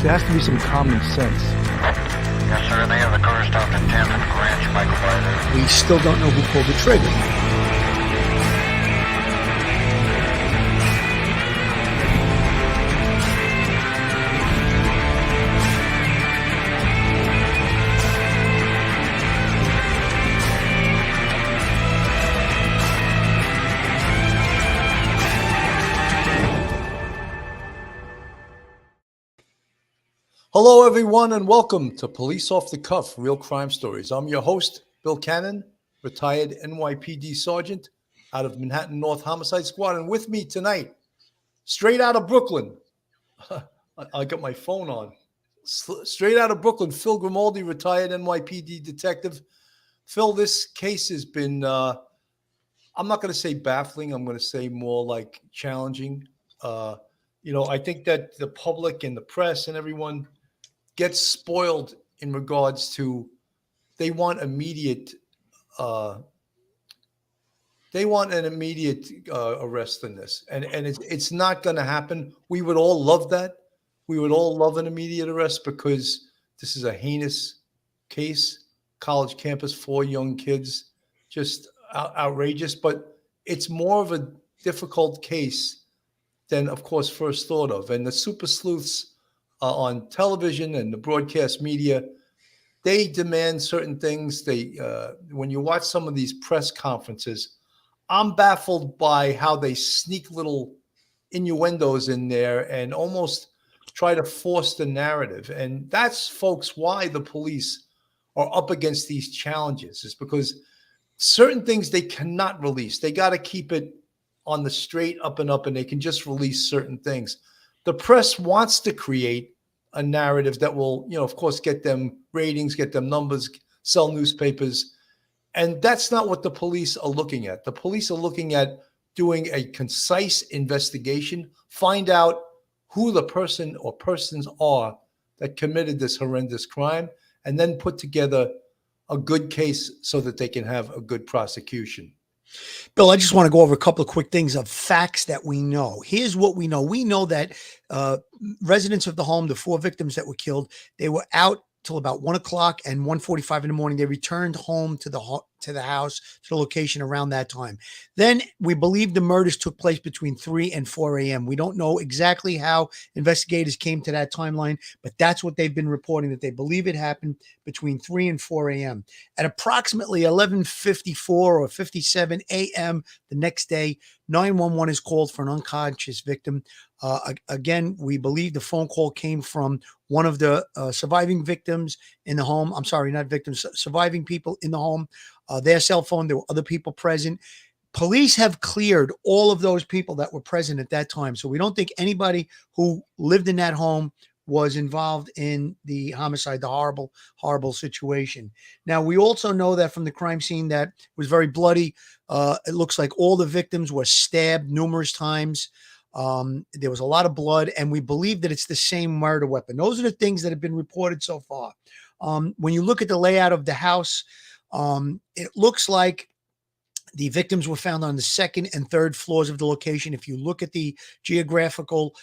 there has to be some common sense. Yes, sir. They have the car stopped at 10th and Ranch, Michael Byler. We still don't know who pulled the trigger. Hello, everyone, and welcome to Police Off the Cuff, Real Crime Stories. I'm your host, Bill Cannon, retired NYPD Sergeant out of Manhattan North Homicide Squad. And with me tonight, straight out of Brooklyn, I got my phone on, straight out of Brooklyn, Phil Grimaldi, retired NYPD detective. Phil, this case has been, I'm not going to say baffling, I'm going to say more like challenging. I think that the public and the press and everyone gets spoiled in regards to they want an immediate arrest in this, and it's not going to happen. We would all love that. We would all love an immediate arrest because this is a heinous case. College campus, 4 young kids, just outrageous. But it's more of a difficult case than, of course, first thought of. And the super sleuths on television and the broadcast media, they demand certain things. When you watch some of these press conferences, I'm baffled by how they sneak little innuendos in there and almost try to force the narrative. And that's, folks, why the police are up against these challenges, is because certain things they cannot release. They got to keep it on the straight up and up, and they can just release certain things. The press wants to create a narrative that will, of course, get them ratings, get them numbers, sell newspapers. And that's not what the police are looking at. The police are looking at doing a concise investigation, find out who the person or persons are that committed this horrendous crime, and then put together a good case so that they can have a good prosecution. Bill, I just want to go over a couple of quick things of facts that we know. Here's what we know. We know that residents of the home, the 4 victims that were killed, they were out till about 1 o'clock and 1:45 in the morning. They returned home to the house, to the location around that time. Then we believe the murders took place between 3 and 4 a.m. We don't know exactly how investigators came to that timeline, but that's what they've been reporting, that they believe it happened between 3 and 4 a.m. At approximately 11:54 or 57 a.m. the next day, 911 is called for an unconscious victim. Again, we believe the phone call came from one of the surviving victims in the home. I'm sorry, not victims, surviving people in the home. Their cell phone, there were other people present. Police have cleared all of those people that were present at that time. So we don't think anybody who lived in that home was involved in the homicide, the horrible, horrible situation. Now, we also know that from the crime scene that it was very bloody. It looks like all the victims were stabbed numerous times. There was a lot of blood, and we believe that it's the same murder weapon. Those are the things that have been reported so far. When you look at the layout of the house, it looks like the victims were found on the 2nd and 3rd floors of the location. If you look at the geographical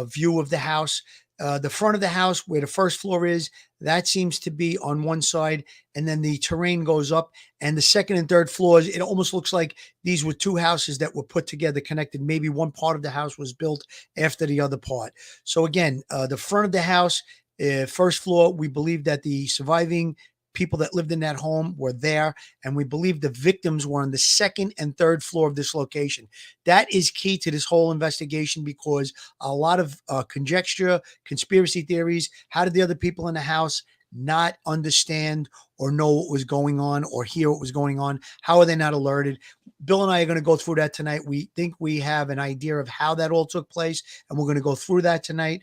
view of the house, the front of the house where the 1st floor is, that seems to be on one side, and then the terrain goes up, and the 2nd and 3rd floors, it almost looks like these were 2 houses that were put together, connected. Maybe one part of the house was built after the other part. So again, the front of the house, 1st floor, we believe that the surviving people that lived in that home were there, and we believe the victims were on the 2nd and 3rd floor of this location. That is key to this whole investigation, because a lot of conjecture, conspiracy theories. How did the other people in the house not understand or know what was going on or hear what was going on? How are they not alerted? Bill and I are going to go through that tonight. We think we have an idea of how that all took place, and we're going to go through that tonight,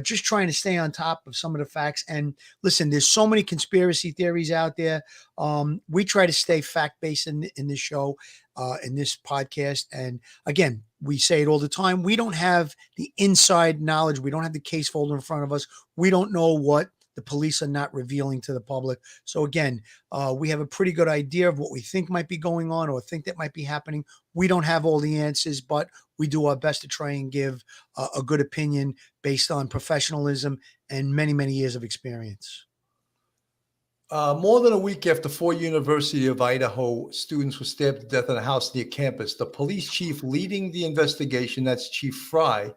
just trying to stay on top of some of the facts. And listen, there's so many conspiracy theories out there. We try to stay fact-based in this show, in this podcast. And again, we say it all the time. We don't have the inside knowledge. We don't have the case folder in front of us. We don't know what the police are not revealing to the public. So again, we have a pretty good idea of what we think might be going on or think that might be happening. We don't have all the answers, but we do our best to try and give a good opinion based on professionalism and many, many years of experience. More than a week after 4 University of Idaho students were stabbed to death in a house near campus, the police chief leading the investigation, that's Chief Fry,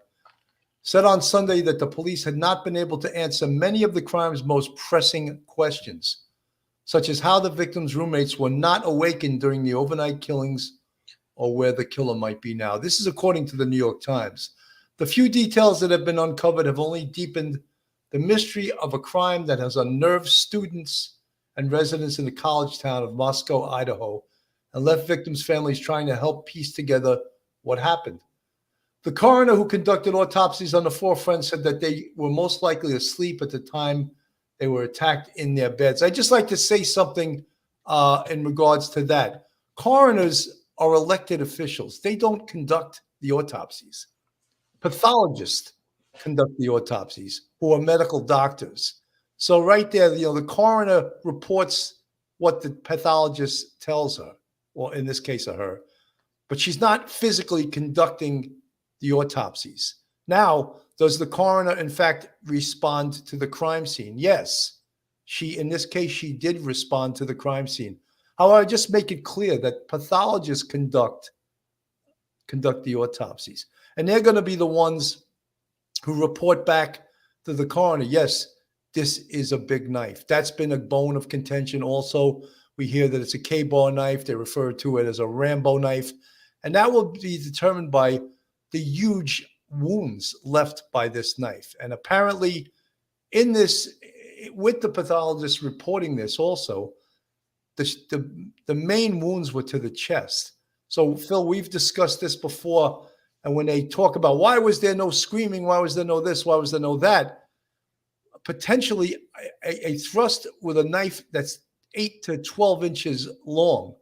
said on Sunday that the police had not been able to answer many of the crime's most pressing questions, such as how the victims' roommates were not awakened during the overnight killings or where the killer might be now. This is according to the New York Times. The few details that have been uncovered have only deepened the mystery of a crime that has unnerved students and residents in the college town of Moscow, Idaho, and left victims' families trying to help piece together what happened. The coroner who conducted autopsies on the 4 friends said that they were most likely asleep at the time they were attacked in their beds. I'd just like to say something in regards to that. Coroners are elected officials. They don't conduct the autopsies. Pathologists conduct the autopsies, who are medical doctors. So right there, the coroner reports what the pathologist tells her, or in this case, of her, but she's not physically conducting the autopsies. Now, does the coroner, in fact, respond to the crime scene? Yes. In this case, she did respond to the crime scene. However, just make it clear that pathologists conduct the autopsies. And they're going to be the ones who report back to the coroner, yes, this is a big knife. That's been a bone of contention also. We hear that it's a K-bar knife. They refer to it as a Rambo knife. And that will be determined by the huge wounds left by this knife. And apparently in this, with the pathologist reporting this also, the main wounds were to the chest. So Phil, we've discussed this before. And when they talk about why was there no screaming, why was there no this, why was there no that, potentially a thrust with a knife that's 8 to 12 inches long,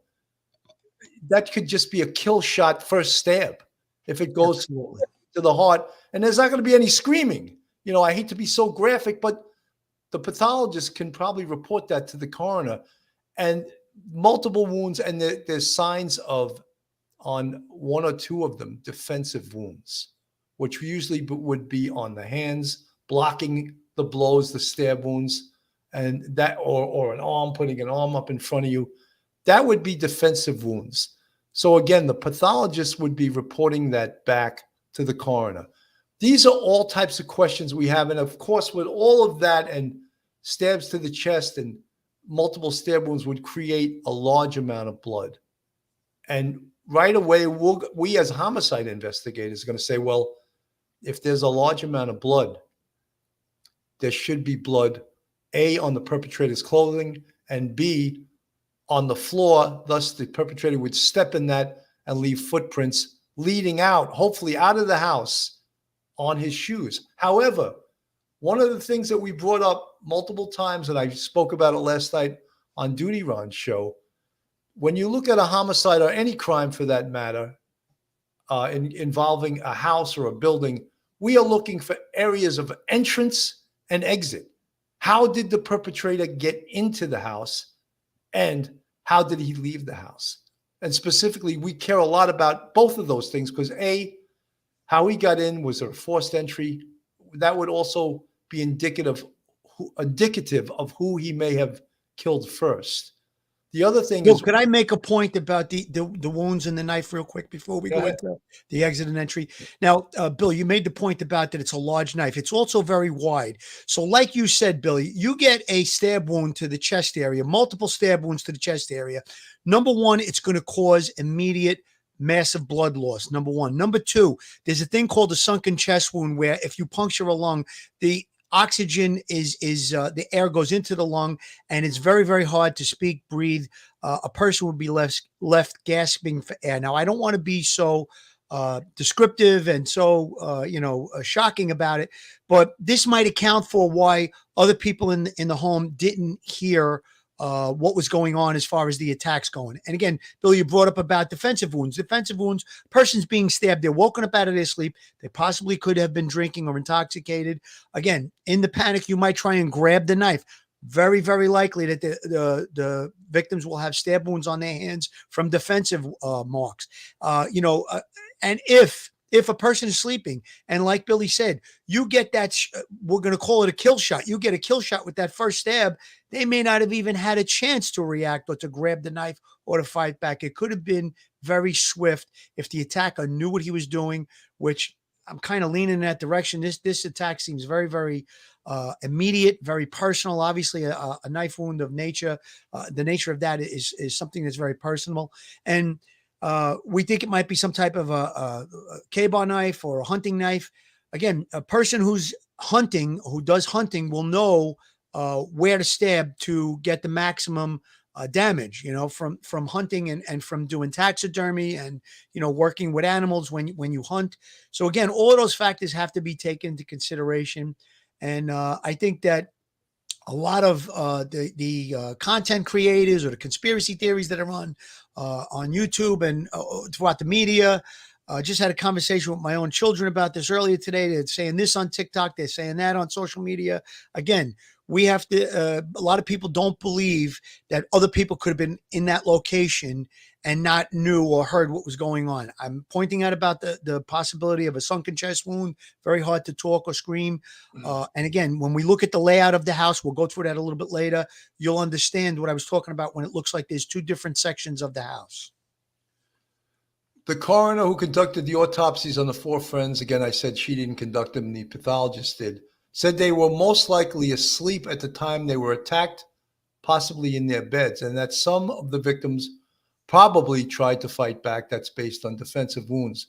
that could just be a kill shot first stab if it goes Absolutely. to the heart. And there's not going to be any screaming. I hate to be so graphic, but the pathologist can probably report that to the coroner. And multiple wounds, and there's signs of, on 1 or 2 of them, defensive wounds, which usually would be on the hands, blocking the blows, the stab wounds, and that, or an arm, putting an arm up in front of you. That would be defensive wounds. So again, the pathologist would be reporting that back to the coroner. These are all types of questions we have. And of course, with all of that and stabs to the chest and multiple stab wounds would create a large amount of blood. And right away, we as homicide investigators are going to say, well, if there's a large amount of blood, there should be blood, A, on the perpetrator's clothing, and B, on the floor. Thus, the perpetrator would step in that and leave footprints leading out, hopefully out of the house, on his shoes. However, one of the things that we brought up multiple times, and I spoke about it last night on Duty Ron's show, when you look at a homicide or any crime for that matter, involving a house or a building, we are looking for areas of entrance and exit. How did the perpetrator get into the house, and how did he leave the house? And specifically, we care a lot about both of those things because A, how he got in, was there a forced entry? That would also be indicative of who he may have killed first. The other thing Bill, is, could I make a point about the wounds and the knife real quick before we go into the exit and entry? Now, Bill, you made the point about that it's a large knife. It's also very wide. So like you said, Billy, you get a stab wound to the chest area, multiple stab wounds to the chest area. Number one, it's going to cause immediate massive blood loss. Number one. Number two, there's a thing called a sunken chest wound where if you puncture a lung, the oxygen is the air goes into the lung, and it's very, very hard to speak, breathe. A person would be left gasping for air. Now, I don't want to be so descriptive and so shocking about it, but this might account for why other people in the home didn't hear what was going on as far as the attacks going. And again, Bill, you brought up about defensive wounds. Defensive wounds, person's being stabbed. They're woken up out of their sleep. They possibly could have been drinking or intoxicated. Again, in the panic, you might try and grab the knife. Very, very likely that the victims will have stab wounds on their hands from defensive marks. And if a person is sleeping, and like Billy said, you get that, we're going to call it a kill shot. You get a kill shot with that first stab. They may not have even had a chance to react or to grab the knife or to fight back. It could have been very swift if the attacker knew what he was doing, which I'm kind of leaning in that direction. This attack seems very, very immediate, very personal. Obviously, a knife wound of nature, the nature of that is something that's very personal. And we think it might be some type of a K-bar knife or a hunting knife. Again, a person who does hunting will know where to stab to get the maximum damage, from hunting and from doing taxidermy and, working with animals when you hunt. So again, all of those factors have to be taken into consideration. And I think that a lot of the content creators or the conspiracy theories that are on YouTube and throughout the media. Just had a conversation with my own children about this earlier today. They're saying this on TikTok. They're saying that on social media. Again, we have to, a lot of people don't believe that other people could have been in that location and not knew or heard what was going on. I'm pointing out about the possibility of a sunken chest wound, very hard to talk or scream. And again, when we look at the layout of the house, we'll go through that a little bit later. You'll understand what I was talking about when it looks like there's two different sections of the house. The coroner who conducted the autopsies on the four friends, again, I said she didn't conduct them, the pathologist did, said they were most likely asleep at the time they were attacked, possibly in their beds, and that some of the victims probably tried to fight back. That's based on defensive wounds.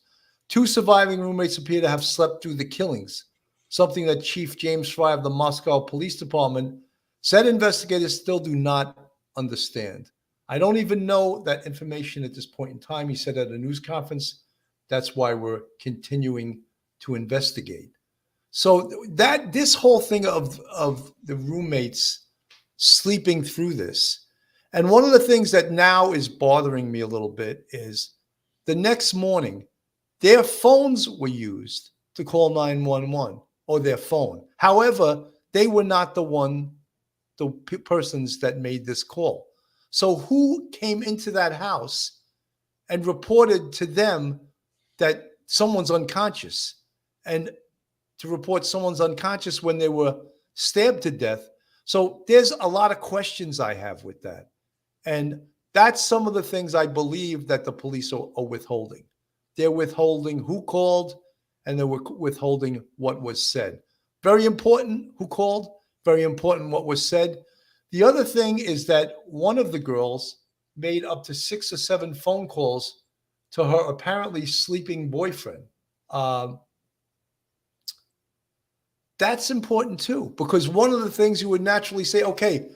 Two surviving roommates appear to have slept through the killings, something that Chief James Fry of the Moscow Police Department said investigators still do not understand. I don't even know that information at this point in time. He said at a news conference, that's why we're continuing to investigate. So that this whole thing of the roommates sleeping through this, and one of the things that now is bothering me a little bit is the next morning, their phones were used to call 911 or their phone. However, they were not the persons that made this call. So who came into that house and reported to them that someone's unconscious, and to report someone's unconscious when they were stabbed to death? So there's a lot of questions I have with that. And that's some of the things I believe that the police are withholding. They're withholding who called, and they're withholding what was said. Very important who called, very important what was said. The other thing is that one of the girls made up to 6 or 7 phone calls to her apparently sleeping boyfriend. That's important too, because one of the things you would naturally say, okay,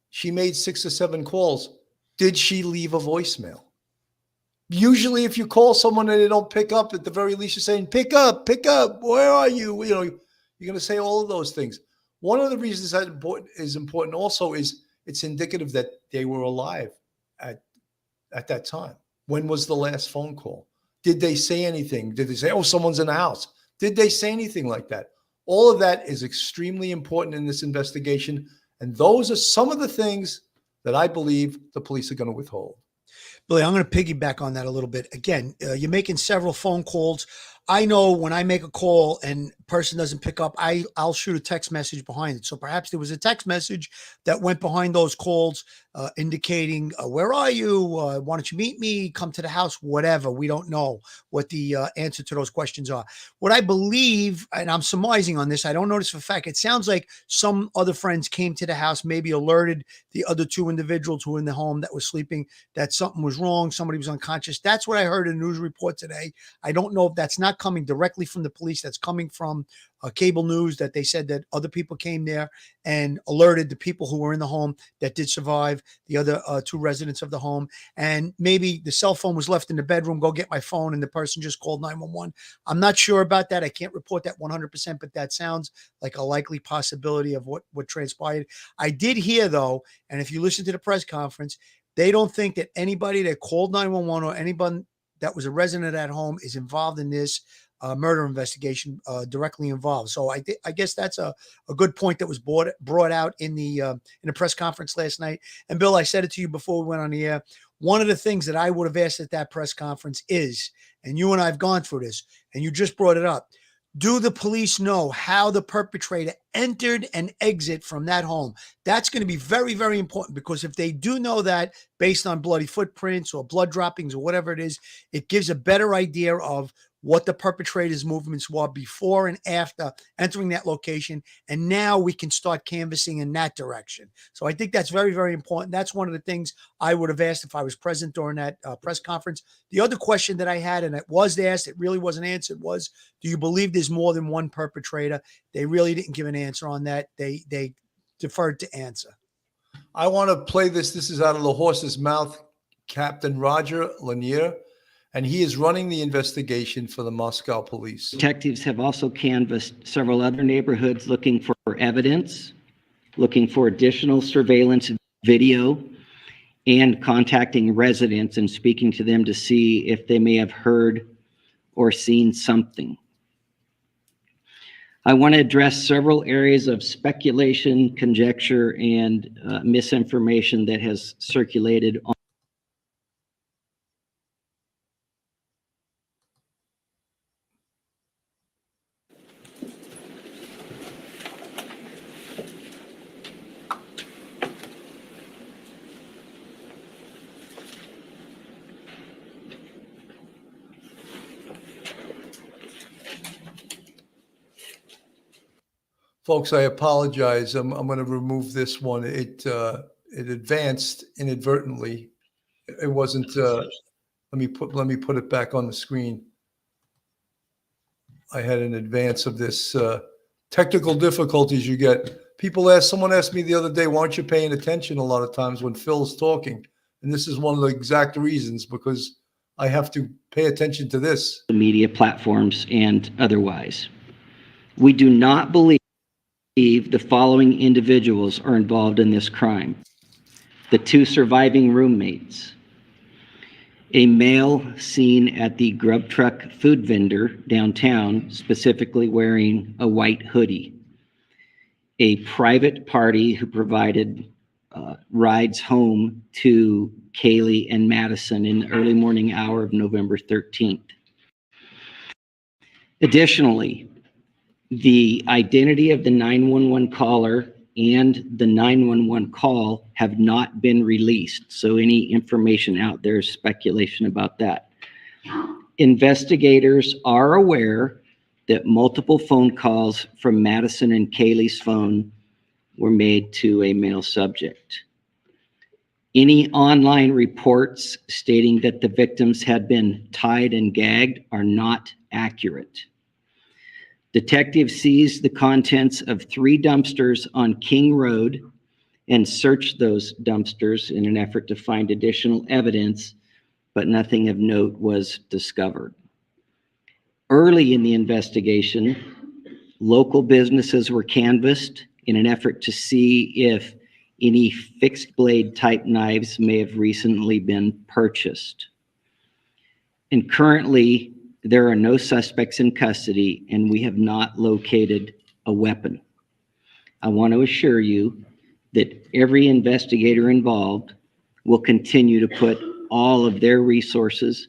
she made 6 or 7 calls. Did she leave a voicemail? Usually if you call someone and they don't pick up, at the very least you're saying, pick up, where are you? You're going to say all of those things. One of the reasons that is important also is it's indicative that they were alive at that time. When was the last phone call? Did they say anything? Did they say, oh, someone's in the house? Did they say anything like that? All of that is extremely important in this investigation. And those are some of the things that I believe the police are going to withhold. Billy, I'm going to piggyback on that a little bit. Again, you're making several phone calls. I know when I make a call and a person doesn't pick up, I'll shoot a text message behind it. So perhaps there was a text message that went behind those calls indicating, where are you? Why don't you meet me? Come to the house, whatever. We don't know what the answer to those questions are. What I believe, and I'm surmising on this, I don't know this for a fact, it sounds like some other friends came to the house, maybe alerted the other 2 individuals who were in the home that were sleeping that something was wrong, somebody was unconscious. That's what I heard in a news report today. I don't know if that's not not coming directly from the police. That's coming from cable news that they said that other people came there and alerted the people who were in the home that did survive, the other 2 residents of the home. And maybe the cell phone was left in the bedroom, go get my phone, and the person just called 911. I'm not sure about that. I can't report that 100%, but that sounds like a likely possibility of what transpired. I did hear, though, and if you listen to the press conference, they don't think that anybody that called 911 or anybody that was a resident at home is involved in this murder investigation, directly involved. So I guess that's a good point that was brought out in the press conference last night. And Bill, I said it to you before we went on the air. One of the things that I would have asked at that press conference is, and you and I have gone through this, and you just brought it up, do the police know how the perpetrator entered and exit from that home? That's going to be very, very important, because if they do know that based on bloody footprints or blood droppings or whatever it is, it gives a better idea of what the perpetrator's movements were before and after entering that location. And now we can start canvassing in that direction. So I think that's very, very important. That's one of the things I would have asked if I was present during that press conference. The other question that I had, and it was asked, it really wasn't answered, was, do you believe there's more than one perpetrator? They really didn't give an answer on that. They deferred to answer. I want to play this. This is out of the horse's mouth, Captain Roger Lanier, and he is running the investigation for the Moscow police. Detectives have also canvassed several other neighborhoods looking for evidence, looking for additional surveillance video, and contacting residents and speaking to them to see if they may have heard or seen something. I want to address several areas of speculation, conjecture, and misinformation that has circulated on. Folks, I apologize. I'm going to remove this one. It advanced inadvertently. It wasn't. Let me put it back on the screen. I had an advance of this technical difficulties you get. Someone asked me the other day, why aren't you paying attention a lot of times when Phil's talking? And this is one of the exact reasons, because I have to pay attention to this. Media platforms and otherwise. We do not believe the following individuals are involved in this crime: the 2 surviving roommates, a male seen at the grub truck food vendor downtown, specifically wearing a white hoodie, a private party who provided rides home to Kaylee and Madison in the early morning hour of November 13th. Additionally, the identity of the 911 caller and the 911 call have not been released. So any information out there is speculation about that. Investigators are aware that multiple phone calls from Madison and Kaylee's phone were made to a male subject. Any online reports stating that the victims had been tied and gagged are not accurate. Detectives seized the contents of 3 dumpsters on King Road and searched those dumpsters in an effort to find additional evidence, but nothing of note was discovered. Early in the investigation, local businesses were canvassed in an effort to see if any fixed blade type knives may have recently been purchased. And currently, there are no suspects in custody, and we have not located a weapon. I want to assure you that every investigator involved will continue to put all of their resources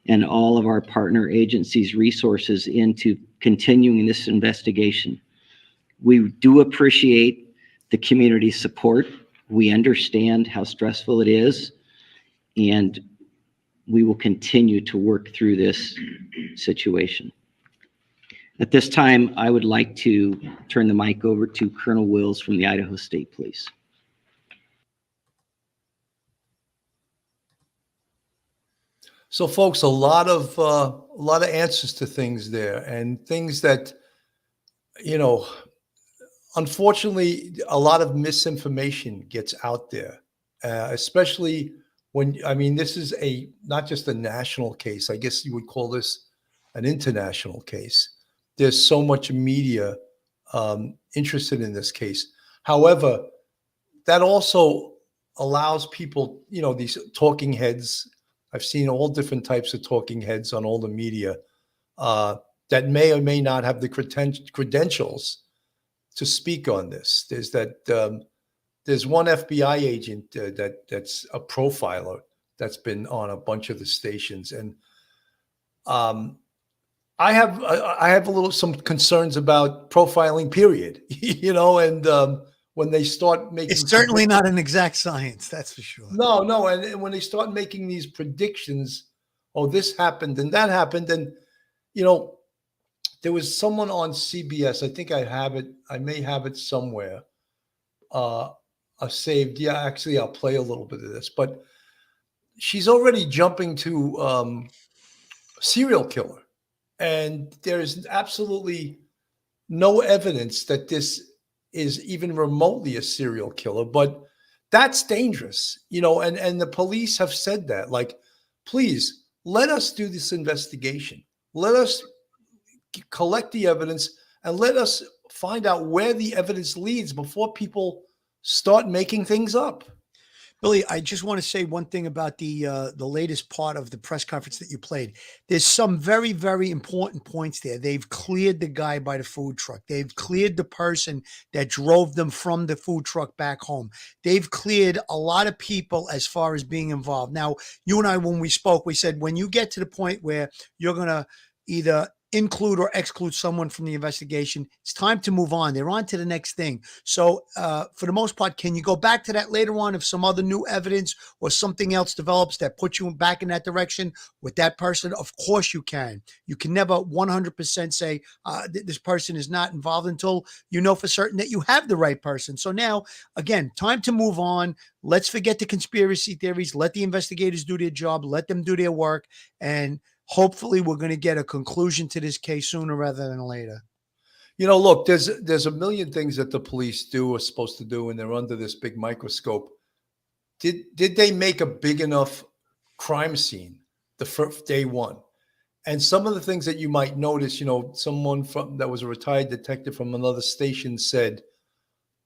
and all of our partner agencies' resources into continuing this investigation. We do appreciate the community support. We understand how stressful it is, and we will continue to work through this situation. At this time, I would like to turn the mic over to Colonel Wills from the Idaho State Police. So, folks, a lot of answers to things there, and things that you know. Unfortunately, a lot of misinformation gets out there, especially when I mean this is a not just a national case. I guess you would call this an international case. There's so much media interested in this case. However, that also allows people, these talking heads. I've seen all different types of talking heads on all the media uh, that may or may not have the credentials to speak on this. There's one FBI agent that's a profiler that's been on a bunch of the stations, and um, I have a little some concerns about profiling. Period. And when they start making It's certainly not an exact science, that's for sure. no, and when they start making these predictions, oh, this happened and that happened, and you know, there was someone on CBS. I think I have it. I may have it somewhere. Uh, saved. Yeah, actually, I'll play a little bit of this. But she's already jumping to serial killer, and there is absolutely no evidence that this is even remotely a serial killer. But that's dangerous, And the police have said that, like, please let us do this investigation. Let us collect the evidence and let us find out where the evidence leads before people start making things up. Billy, I just want to say one thing about the latest part of the press conference that you played. There's some very, very important points there. They've cleared the guy by the food truck. They've cleared the person that drove them from the food truck back home. They've cleared a lot of people as far as being involved. Now, you and I, when we spoke, we said when you get to the point where you're going to either include or exclude someone from the investigation, it's time to move on. They're on to the next thing. So for the most part, can you go back to that later on if some other new evidence or something else develops that puts you back in that direction with that person? Of course you can. You can never 100% say this person is not involved until you know for certain that you have the right person. So now, again, time to move on. Let's forget the conspiracy theories. Let the investigators do their job. Let them do their work. And hopefully we're going to get a conclusion to this case sooner rather than later. Look, there's a million things that the police do or supposed to do, and they're under this big microscope. Did they make a big enough crime scene the first day one? And some of the things that you might notice, someone that was a retired detective from another station said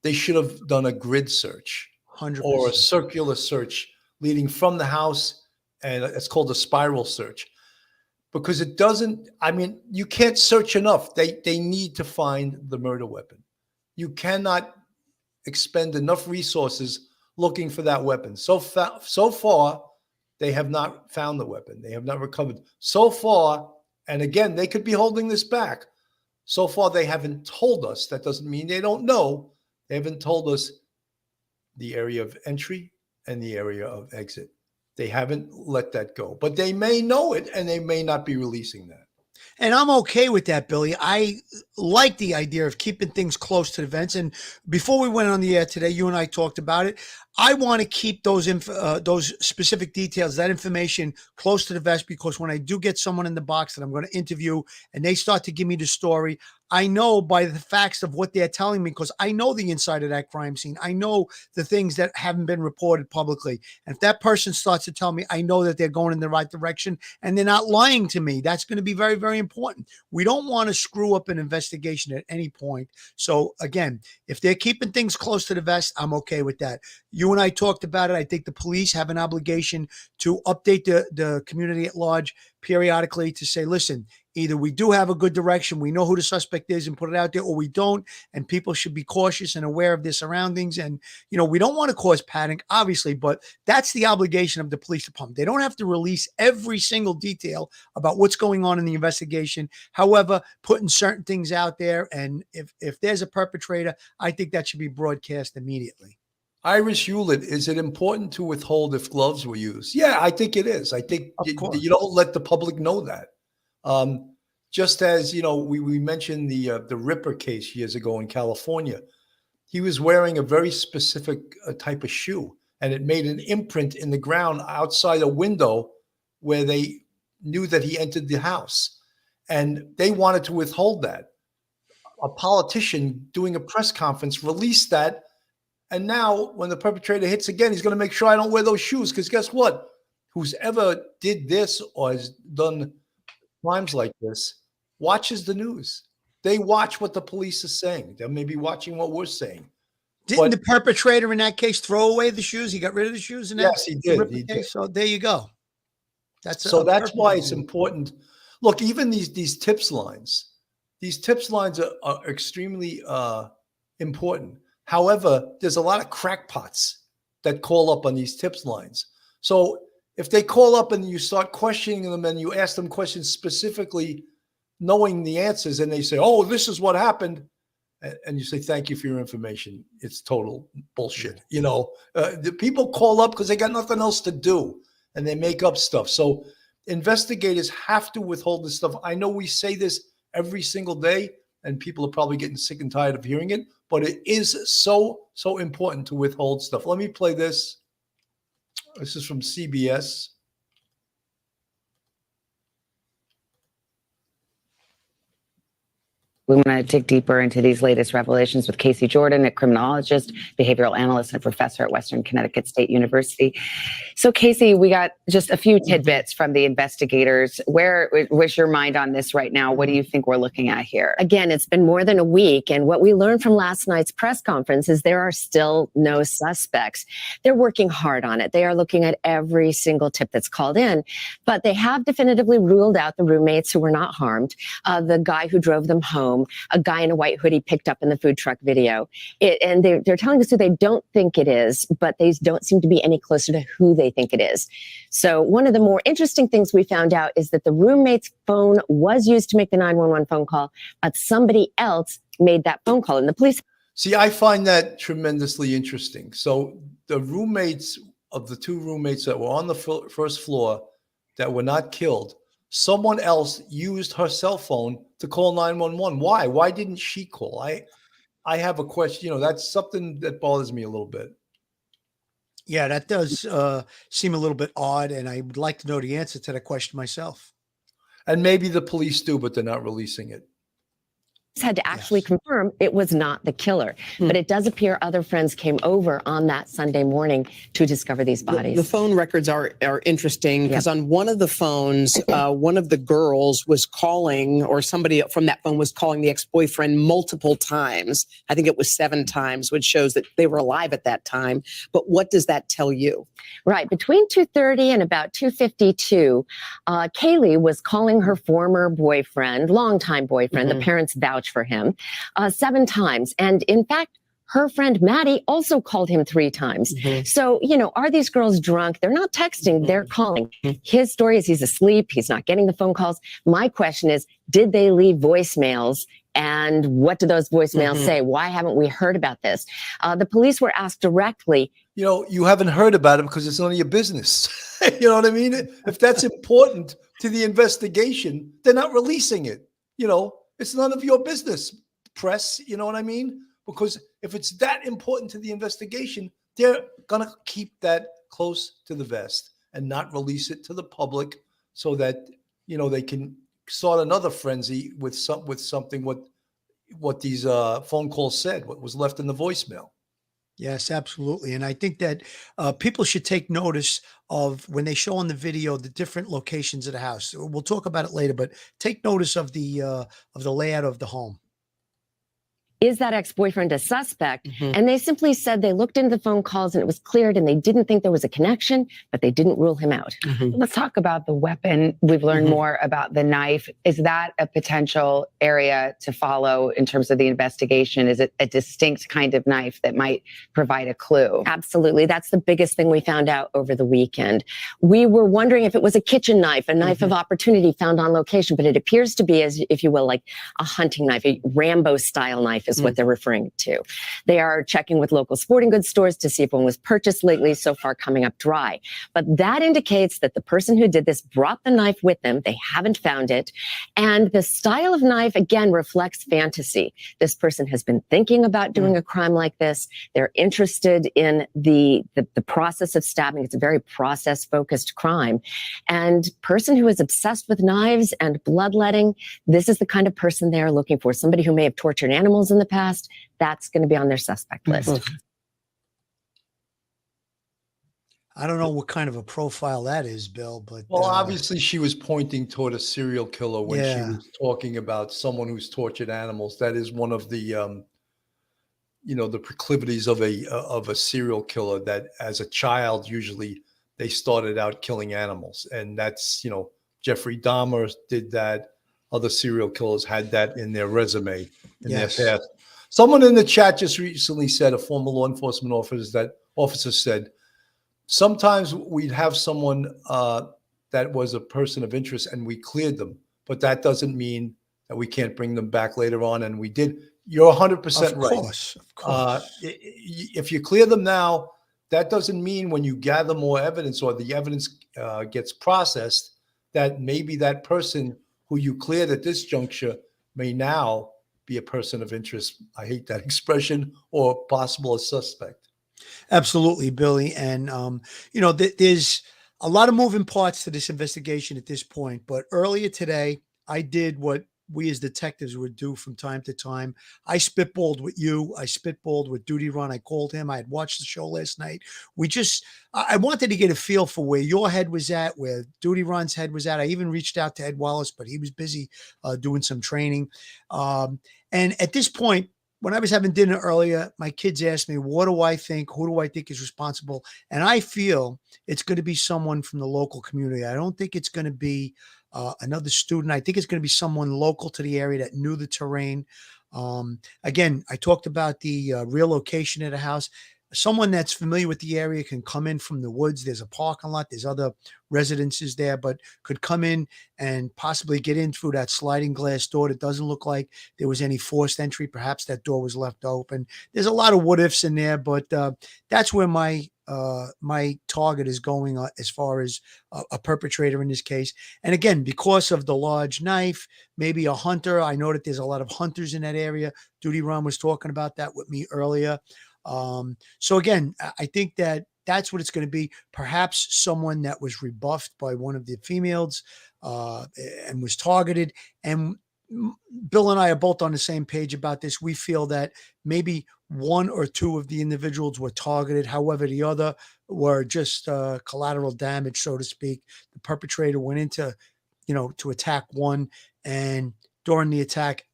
they should have done a grid search 100%. or a circular search leading from the house, and it's called a spiral search. Because it doesn't, you can't search enough. They need to find the murder weapon. You cannot expend enough resources looking for that weapon. So far, they have not found the weapon. They have not recovered. So far, and again, they could be holding this back. So far, they haven't told us. That doesn't mean they don't know. They haven't told us the area of entry and the area of exit. They haven't let that go, but they may know it and they may not be releasing that. And I'm okay with that, Billy. I like the idea of keeping things close to the vents. And before we went on the air today, you and I talked about it. I want to keep those specific details, that information close to the vest, because when I do get someone in the box that I'm going to interview and they start to give me the story, I know by the facts of what they're telling me, because I know the inside of that crime scene. I know the things that haven't been reported publicly. And if that person starts to tell me, I know that they're going in the right direction and they're not lying to me. That's going to be very, very important. We don't want to screw up an investigation at any point. So again, if they're keeping things close to the vest, I'm okay with that. You and I talked about it. I think the police have an obligation to update the community at large periodically to say, listen, either we do have a good direction, we know who the suspect is and put it out there, or we don't. And people should be cautious and aware of their surroundings. And, we don't want to cause panic, obviously, but that's the obligation of the police department. They don't have to release every single detail about what's going on in the investigation. However, putting certain things out there, and if there's a perpetrator, I think that should be broadcast immediately. Iris Hewlett, is it important to withhold if gloves were used? Yeah, I think it is. I think you don't let the public know that. Just as, we mentioned the Ripper case years ago in California. He was wearing a very specific type of shoe, and it made an imprint in the ground outside a window where they knew that he entered the house, and they wanted to withhold that. A politician doing a press conference released that, and now when the perpetrator hits again, he's going to make sure I don't wear those shoes, because guess what? Who's ever did this or has done crimes like this watches the news. They watch what the police are saying. They may be watching what we're saying. Didn't the perpetrator in that case throw away the shoes? He got rid of the shoes in that? Yes, he did. He did. So there you go. That's why it's important. Look, even these tips lines are extremely important. However, there's a lot of crackpots that call up on these tips lines. So if they call up and you start questioning them and you ask them questions specifically knowing the answers, and they say, oh, this is what happened, and you say, thank you for your information, it's total bullshit. The people call up because they got nothing else to do, and they make up stuff. So investigators have to withhold this stuff. I know we say this every single day, and people are probably getting sick and tired of hearing it, but it is so important to withhold stuff. Let me play this. This is from CBS. We want to dig deeper into these latest revelations with Casey Jordan, a criminologist, behavioral analyst, and professor at Western Connecticut State University. So, Casey, we got just a few tidbits from the investigators. Where's your mind on this right now? What do you think we're looking at here? Again, it's been more than a week, and what we learned from last night's press conference is there are still no suspects. They're working hard on it. They are looking at every single tip that's called in, but they have definitively ruled out the roommates who were not harmed, the guy who drove them home, a guy in a white hoodie picked up in the food truck video. And they're telling us who they don't think it is, but they don't seem to be any closer to who they think it is. So one of the more interesting things we found out is that the roommate's phone was used to make the 911 phone call, but somebody else made that phone call. And the police... See, I find that tremendously interesting. So the roommates of the two roommates that were on the first floor that were not killed, someone else used her cell phone to call 911. Why? Why didn't she call? I have a question. That's something that bothers me a little bit. Yeah, that does seem a little bit odd, and I would like to know the answer to that question myself. And maybe the police do, but they're not releasing it. Had to actually confirm it was not the killer. But it does appear other friends came over on that Sunday morning to discover these bodies. The phone records are interesting because on one of the phones, one of the girls was calling, or somebody from that phone was calling the ex-boyfriend multiple times. I think it was 7 times, which shows that they were alive at that time. But what does that tell you? Right. Between 2:30 and about 2:52, Kaylee was calling her former boyfriend, longtime boyfriend, the parents vouched for him, 7 times. And in fact, her friend Maddie also called him 3 times. So, are these girls drunk? They're not texting, they're calling. His story is he's asleep. He's not getting the phone calls. My question is, did they leave voicemails? And what do those voicemails say? Why haven't we heard about this? The police were asked directly. You haven't heard about it because it's none of your business. You know what I mean? If that's important to the investigation, they're not releasing it. It's none of your business, press. You know what I mean? Because if it's that important to the investigation, they're going to keep that close to the vest and not release it to the public so that, they can start another frenzy with something, what these phone calls said, what was left in the voicemail. Yes, absolutely. And I think that people should take notice of when they show on the video the different locations of the house. We'll talk about it later, but take notice of the layout of the home. Is that ex-boyfriend a suspect? And they simply said they looked into the phone calls and it was cleared and they didn't think there was a connection, but they didn't rule him out. Let's talk about the weapon. We've learned more about the knife. Is that a potential area to follow in terms of the investigation? Is it a distinct kind of knife that might provide a clue? Absolutely. That's the biggest thing we found out over the weekend. We were wondering if it was a kitchen knife, a knife of opportunity found on location, but it appears to be, as if you will, like a hunting knife, a Rambo style knife. knife is what they're referring to. They are checking with local sporting goods stores to see if one was purchased lately, so far coming up dry. But that indicates that the person who did this brought the knife with them. They haven't found it. And the style of knife, again, reflects fantasy. This person has been thinking about doing a crime like this. They're interested in the process of stabbing. It's a very process-focused crime. And person who is obsessed with knives and bloodletting, this is the kind of person they are looking for. Somebody who may have tortured animals in the past, that's going to be on their suspect list. I don't know what kind of a profile that is, Bill, but Well, obviously she was pointing toward a serial killer when she Yeah. was talking about someone who's tortured animals. That is one of the the proclivities of a serial killer, that as a child usually they started out killing animals, and that's Jeffrey Dahmer did that. Other serial killers had that in their resume in Yes. their past. Someone in the chat just recently said, a former law enforcement officer said, sometimes we'd have someone that was a person of interest and we cleared them, but that doesn't mean that we can't bring them back later on. And we did. You're 100% Of right. course, of course. If you clear them now, that doesn't mean when you gather more evidence or the evidence gets processed, that maybe that person who you cleared at this juncture may now be a person of interest. I hate that expression, or possible a suspect. Absolutely, Billy. And, there's a lot of moving parts to this investigation at this point. But earlier today, I did what we as detectives would do from time to time. I spitballed with you. I spitballed with Duty Run. I called him. I had watched the show last night. I wanted to get a feel for where your head was at, where Duty Run's head was at. I even reached out to Ed Wallace, but he was busy doing some training. And at this point, when I was having dinner earlier, my kids asked me, what do I think? Who do I think is responsible? And I feel it's going to be someone from the local community. I don't think it's going to be another student. I think it's going to be someone local to the area that knew the terrain. Again, I talked about the real location of the house. Someone that's familiar with the area can come in from the woods. There's a parking lot. There's other residences there, but could come in and possibly get in through that sliding glass door. That doesn't look like there was any forced entry. Perhaps that door was left open. There's a lot of what ifs in there, but that's where my target is going as far as a perpetrator in this case. And again, because of the large knife, maybe a hunter. I know that there's a lot of hunters in that area. Duty Ron was talking about that with me earlier. So again, I think that's what it's going to be. Perhaps someone that was rebuffed by one of the females and was targeted. And Bill and I are both on the same page about this. We feel that maybe one or two of the individuals were targeted. However, the other were just collateral damage, so to speak. The perpetrator went into, to attack one, and during the attack,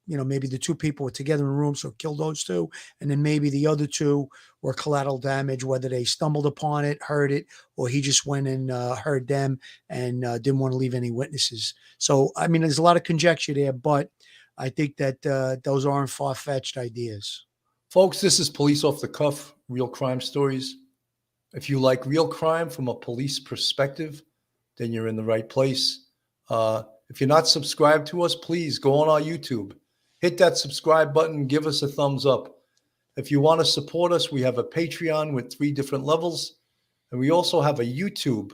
maybe the two people were together in a room, so killed those two. And then maybe the other two were collateral damage, whether they stumbled upon it, heard it, or he just went and heard them and didn't want to leave any witnesses. So, I mean, there's a lot of conjecture there, but I think that those aren't far-fetched ideas. Folks, this is Police Off the Cuff, real crime stories. If you like real crime from a police perspective, then you're in the right place. If you're not subscribed to us, please go on our YouTube. Hit that subscribe button. Give us a thumbs up. If you want to support us, we have a Patreon with 3 different levels. And we also have a YouTube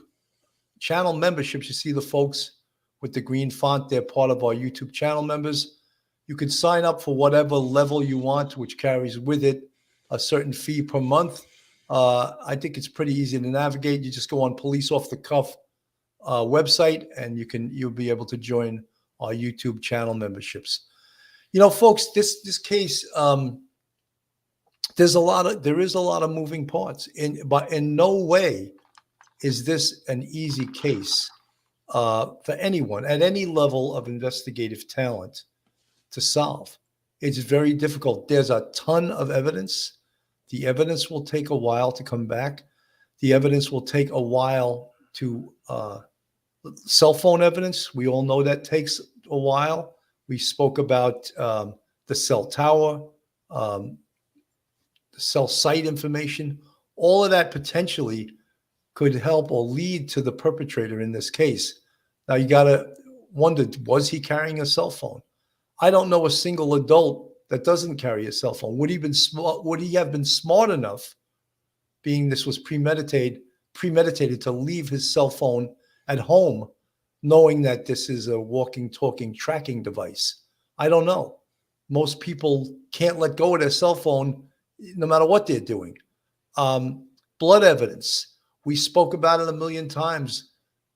channel membership. You see the folks with the green font. They're part of our YouTube channel members. You can sign up for whatever level you want, which carries with it a certain fee per month. I think it's pretty easy to navigate. You just go on Police Off the Cuff website, and you'll be able to join our YouTube channel memberships. Folks, this case, there is a lot of moving parts, but in no way is this an easy case for anyone at any level of investigative talent to solve. It's very difficult. There's a ton of evidence. The evidence will take a while to come back. The evidence will take a while to cell phone evidence. We all know that takes a while. We spoke about the cell tower, the cell site information. All of that potentially could help or lead to the perpetrator in this case. Now, you got to wonder, was he carrying a cell phone? I don't know a single adult that doesn't carry a cell phone? Would he have been smart enough, being this was premeditated to leave his cell phone at home, knowing that this is a walking, talking tracking device? I don't know. Most people can't let go of their cell phone no matter what they're doing. Blood evidence. We spoke about it a million times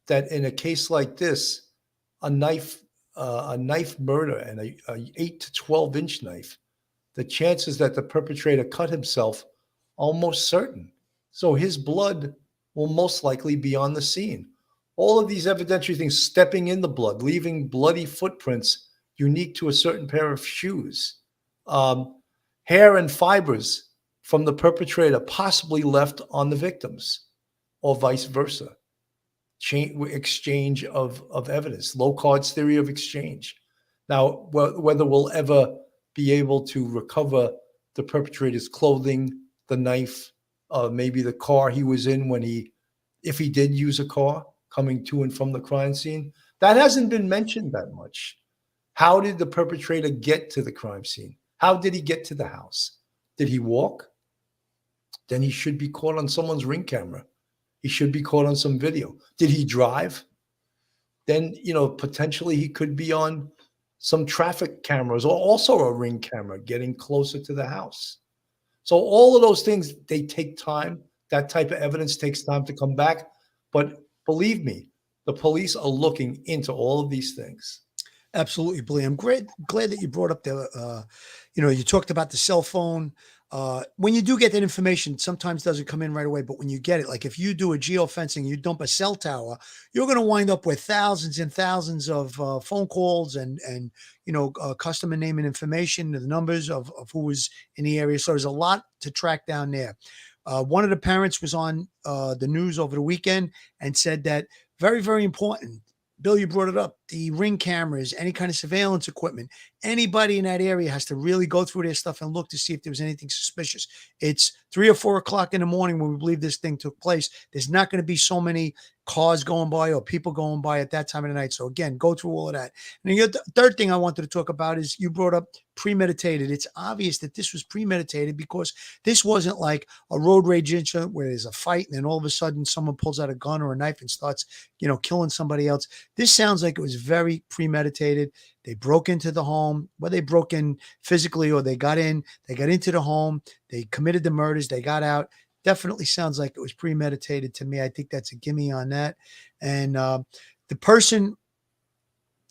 that in a case like this, a knife murder and a 8 to 12 inch knife, the chances that the perpetrator cut himself almost certain. So his blood will most likely be on the scene. All of these evidentiary things, stepping in the blood, leaving bloody footprints unique to a certain pair of shoes, hair and fibers from the perpetrator possibly left on the victims, or vice versa. Exchange of evidence, Locard's theory of exchange. Now, whether we'll ever be able to recover the perpetrator's clothing, the knife, maybe the car he was in if he did use a car coming to and from the crime scene, that hasn't been mentioned that much. How did the perpetrator get to the crime scene? How did he get to the house? Did he walk? Then he should be caught on someone's Ring camera. He should be caught on some video. Did he drive? Then, potentially he could be on some traffic cameras, or also a Ring camera getting closer to the house. So all of those things, they take time. That type of evidence takes time to come back. But believe me, the police are looking into all of these things. Absolutely, Billy. I'm glad that you brought up you talked about the cell phone. When you do get that information, sometimes doesn't come in right away, but when you get it, like if you do a geofencing, you dump a cell tower, you're going to wind up with thousands and thousands of phone calls and customer name and information, the numbers of who was in the area. So there's a lot to track down there. One of the parents was on the news over the weekend and said that very, very important. Bill, you brought it up. The Ring cameras, any kind of surveillance equipment, anybody in that area has to really go through their stuff and look to see if there was anything suspicious. It's 3 or 4 o'clock in the morning when we believe this thing took place. There's not going to be so many cars going by or people going by at that time of the night. So again, go through all of that. And the third thing I wanted to talk about is you brought up premeditated. It's obvious that this was premeditated because this wasn't like a road rage incident where there's a fight and then all of a sudden someone pulls out a gun or a knife and starts, killing somebody else. This sounds like it was very premeditated. They broke into the home, whether they broke in physically or they got into the home, they committed the murders, they got out. Definitely sounds like it was premeditated to me. I think that's a gimme on that. And the person,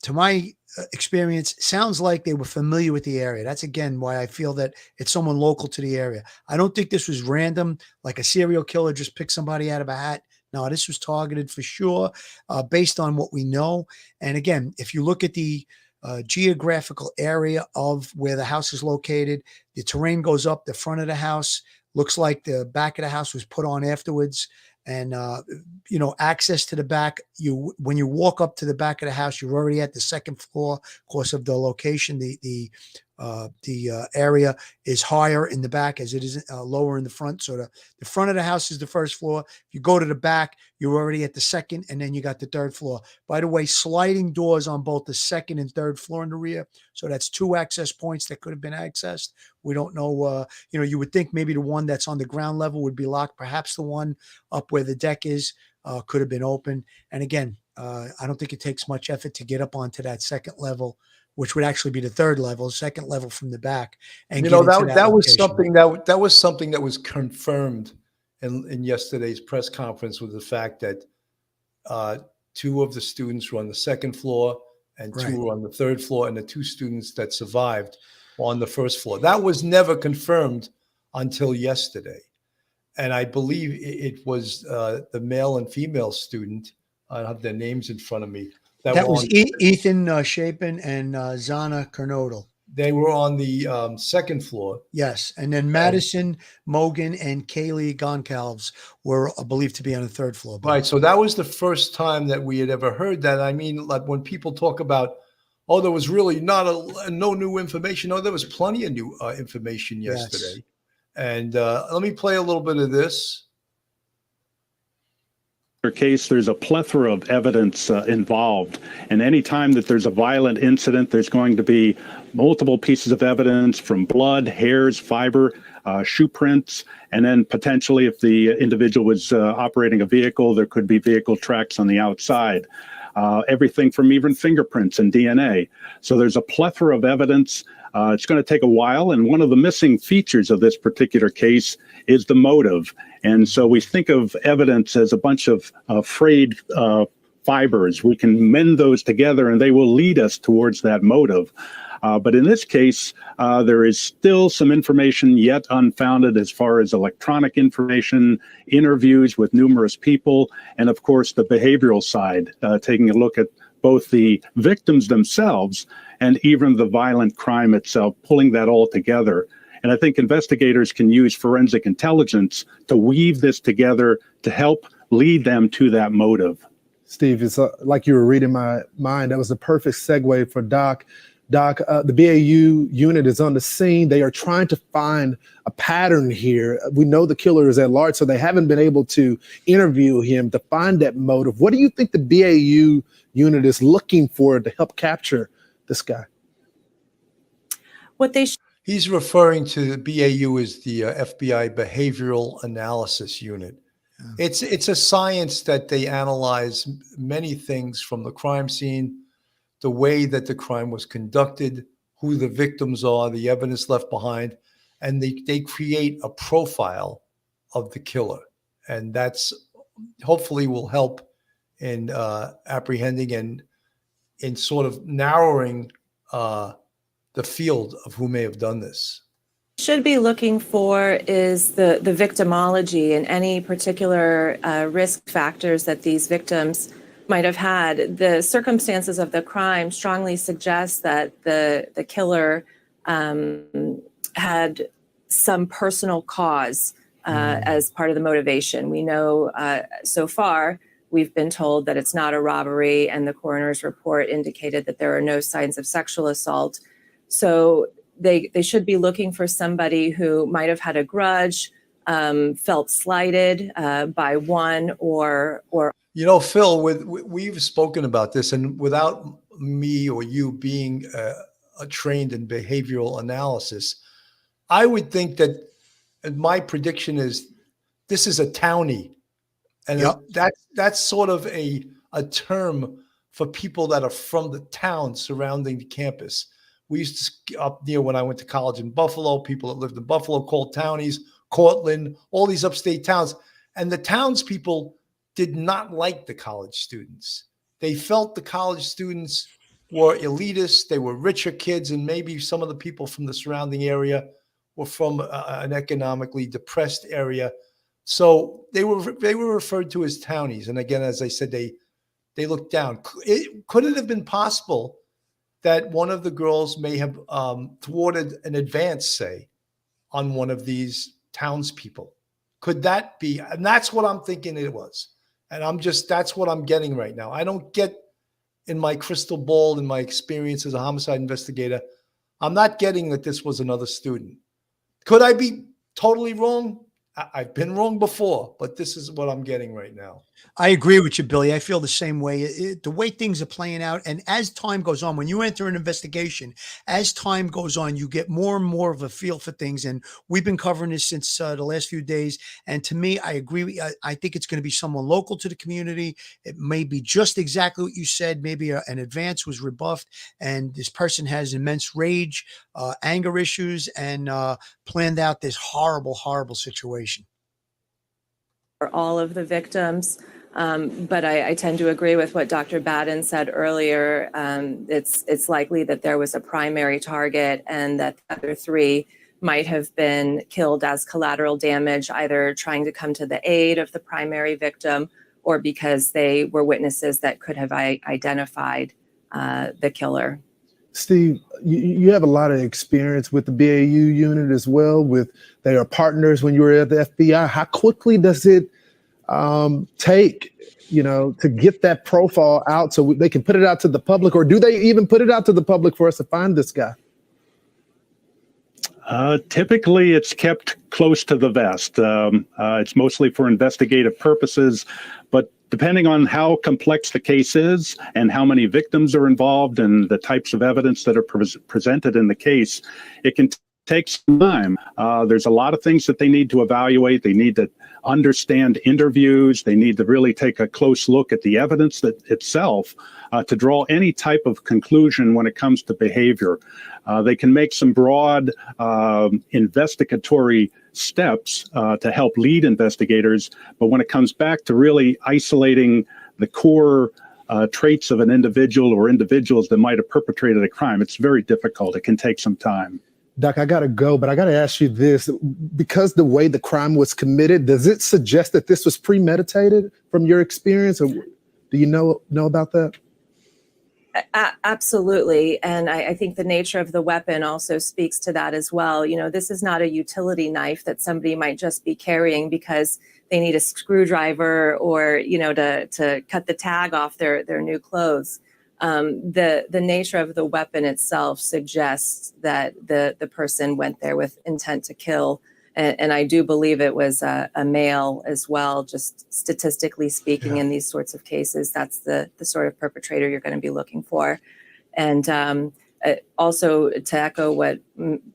to my experience, sounds like they were familiar with the area. That's, again, why I feel that it's someone local to the area. I don't think this was random, like a serial killer just picked somebody out of a hat. No, this was targeted for sure, based on what we know. And again, if you look at the geographical area of where the house is located, the terrain goes up the front of the house. Looks like the back of the house was put on afterwards. And, access to the back, when you walk up to the back of the house, you're already at the second floor. Of course, of the location, the area is higher in the back as it is lower in the front. So the front of the house is the first floor. If you go to the back, you're already at the second, and then you got the third floor. By the way, sliding doors on both the second and third floor in the rear. So that's 2 access points that could have been accessed. We don't know. You would think maybe the one that's on the ground level would be locked. Perhaps the one up where the deck is could have been open. And again, I don't think it takes much effort to get up onto that second level, which would actually be the third level, second level from the back. And that was something that was confirmed in yesterday's press conference, with the fact that 2 of the students were on the second floor and 2 were on the third floor, and the 2 students that survived were on the first floor. That was never confirmed until yesterday. And I believe it was the male and female student. I have their names in front of me. That was Ethan Chapin and Zana Kernodle. They were on the second floor. Yes. And then Madison Mogan and Kaylee Goncalves were believed to be on the third floor. Right. So that was the first time that we had ever heard that. I mean, like when people talk about, there was really no new information. No, there was plenty of new information yesterday. Yes. And let me play a little bit of this. case, there's a plethora of evidence involved. And any time that there's a violent incident, there's going to be multiple pieces of evidence from blood, hairs, fiber, shoe prints, and then potentially if the individual was operating a vehicle, there could be vehicle tracks on the outside. Everything from even fingerprints and DNA. So there's a plethora of evidence. It's going to take a while. And one of the missing features of this particular case is the motive. And so we think of evidence as a bunch of frayed fibers. We can mend those together and they will lead us towards that motive. But in this case, there is still some information yet unfounded as far as electronic information, interviews with numerous people, and of course the behavioral side, taking a look at both the victims themselves and even the violent crime itself, pulling that all together. And I think investigators can use forensic intelligence to weave this together to help lead them to that motive. Steve, it's like you were reading my mind. That was the perfect segue for Doc. Doc, the BAU unit is on the scene. They are trying to find a pattern here. We know the killer is at large, so they haven't been able to interview him to find that motive. What do you think the BAU unit is looking for to help capture this guy? He's referring to the BAU as the FBI Behavioral Analysis Unit. Yeah. It's a science that they analyze many things from the crime scene, the way that the crime was conducted, who the victims are, the evidence left behind, and they create a profile of the killer. And that's hopefully will help in apprehending and in sort of narrowing the field of who may have done this. Should be looking for is the victimology and any particular risk factors that these victims might have had. The circumstances of the crime strongly suggest that the killer had some personal cause as part of the motivation. We know so far we've been told that it's not a robbery, and the coroner's report indicated that there are no signs of sexual assault. So they should be looking for somebody who might have had a grudge, felt slighted by one or. You know, Phil, we've spoken about this, and without me or you being trained in behavioral analysis, I would think that my prediction is this is a townie. And yep. That's sort of a term for people that are from the town surrounding the campus. We used to, up near when I went to college in Buffalo, people that lived in Buffalo called townies, Cortland, all these upstate towns. And the townspeople did not like the college students. They felt the college students were elitist. They were richer kids, and maybe some of the people from the surrounding area were from an economically depressed area. So they were referred to as townies. And again, as I said, they looked down. Could it have been possible that one of the girls may have thwarted an advance, say, on one of these townspeople? Could that be? And that's what I'm thinking it was. And that's what I'm getting right now. I don't get in my crystal ball, in my experience as a homicide investigator, I'm not getting that this was another student. Could I be totally wrong? I've been wrong before, but this is what I'm getting right now. I agree with you, Billy. I feel the same way. The way things are playing out, and as time goes on, when you enter an investigation, as time goes on, you get more and more of a feel for things. And we've been covering this since the last few days. And to me, I agree. I think it's going to be someone local to the community. It may be just exactly what you said. Maybe an advance was rebuffed, and this person has immense rage, anger issues, and planned out this horrible, horrible situation. For all of the victims. But I tend to agree with what Dr. Baden said earlier. It's likely that there was a primary target and that the other three might have been killed as collateral damage, either trying to come to the aid of the primary victim or because they were witnesses that could have identified the killer. Steve, you have a lot of experience with the BAU unit as well. They are partners when you were at the FBI. How quickly does it take, to get that profile out so they can put it out to the public, or do they even put it out to the public for us to find this guy? Typically, it's kept close to the vest. It's mostly for investigative purposes, but depending on how complex the case is and how many victims are involved and the types of evidence that are presented in the case, it can take some time. There's a lot of things that they need to evaluate. They need to understand interviews. They need to really take a close look at the evidence that itself to draw any type of conclusion when it comes to behavior. They can make some broad investigatory steps to help lead investigators, but when it comes back to really isolating the core traits of an individual or individuals that might have perpetrated a crime, it's very difficult. It can take some time. Doc, I got to go, but I got to ask you this. Because the way the crime was committed, does it suggest that this was premeditated from your experience? Or do you know about that? Absolutely. And I think the nature of the weapon also speaks to that as well. You know, this is not a utility knife that somebody might just be carrying because they need a screwdriver or, you know, to cut the tag off their new clothes. The nature of the weapon itself suggests that the person went there with intent to kill. And I do believe it was a male as well, just statistically speaking. In these sorts of cases, that's the sort of perpetrator you're going to be looking for. And also to echo what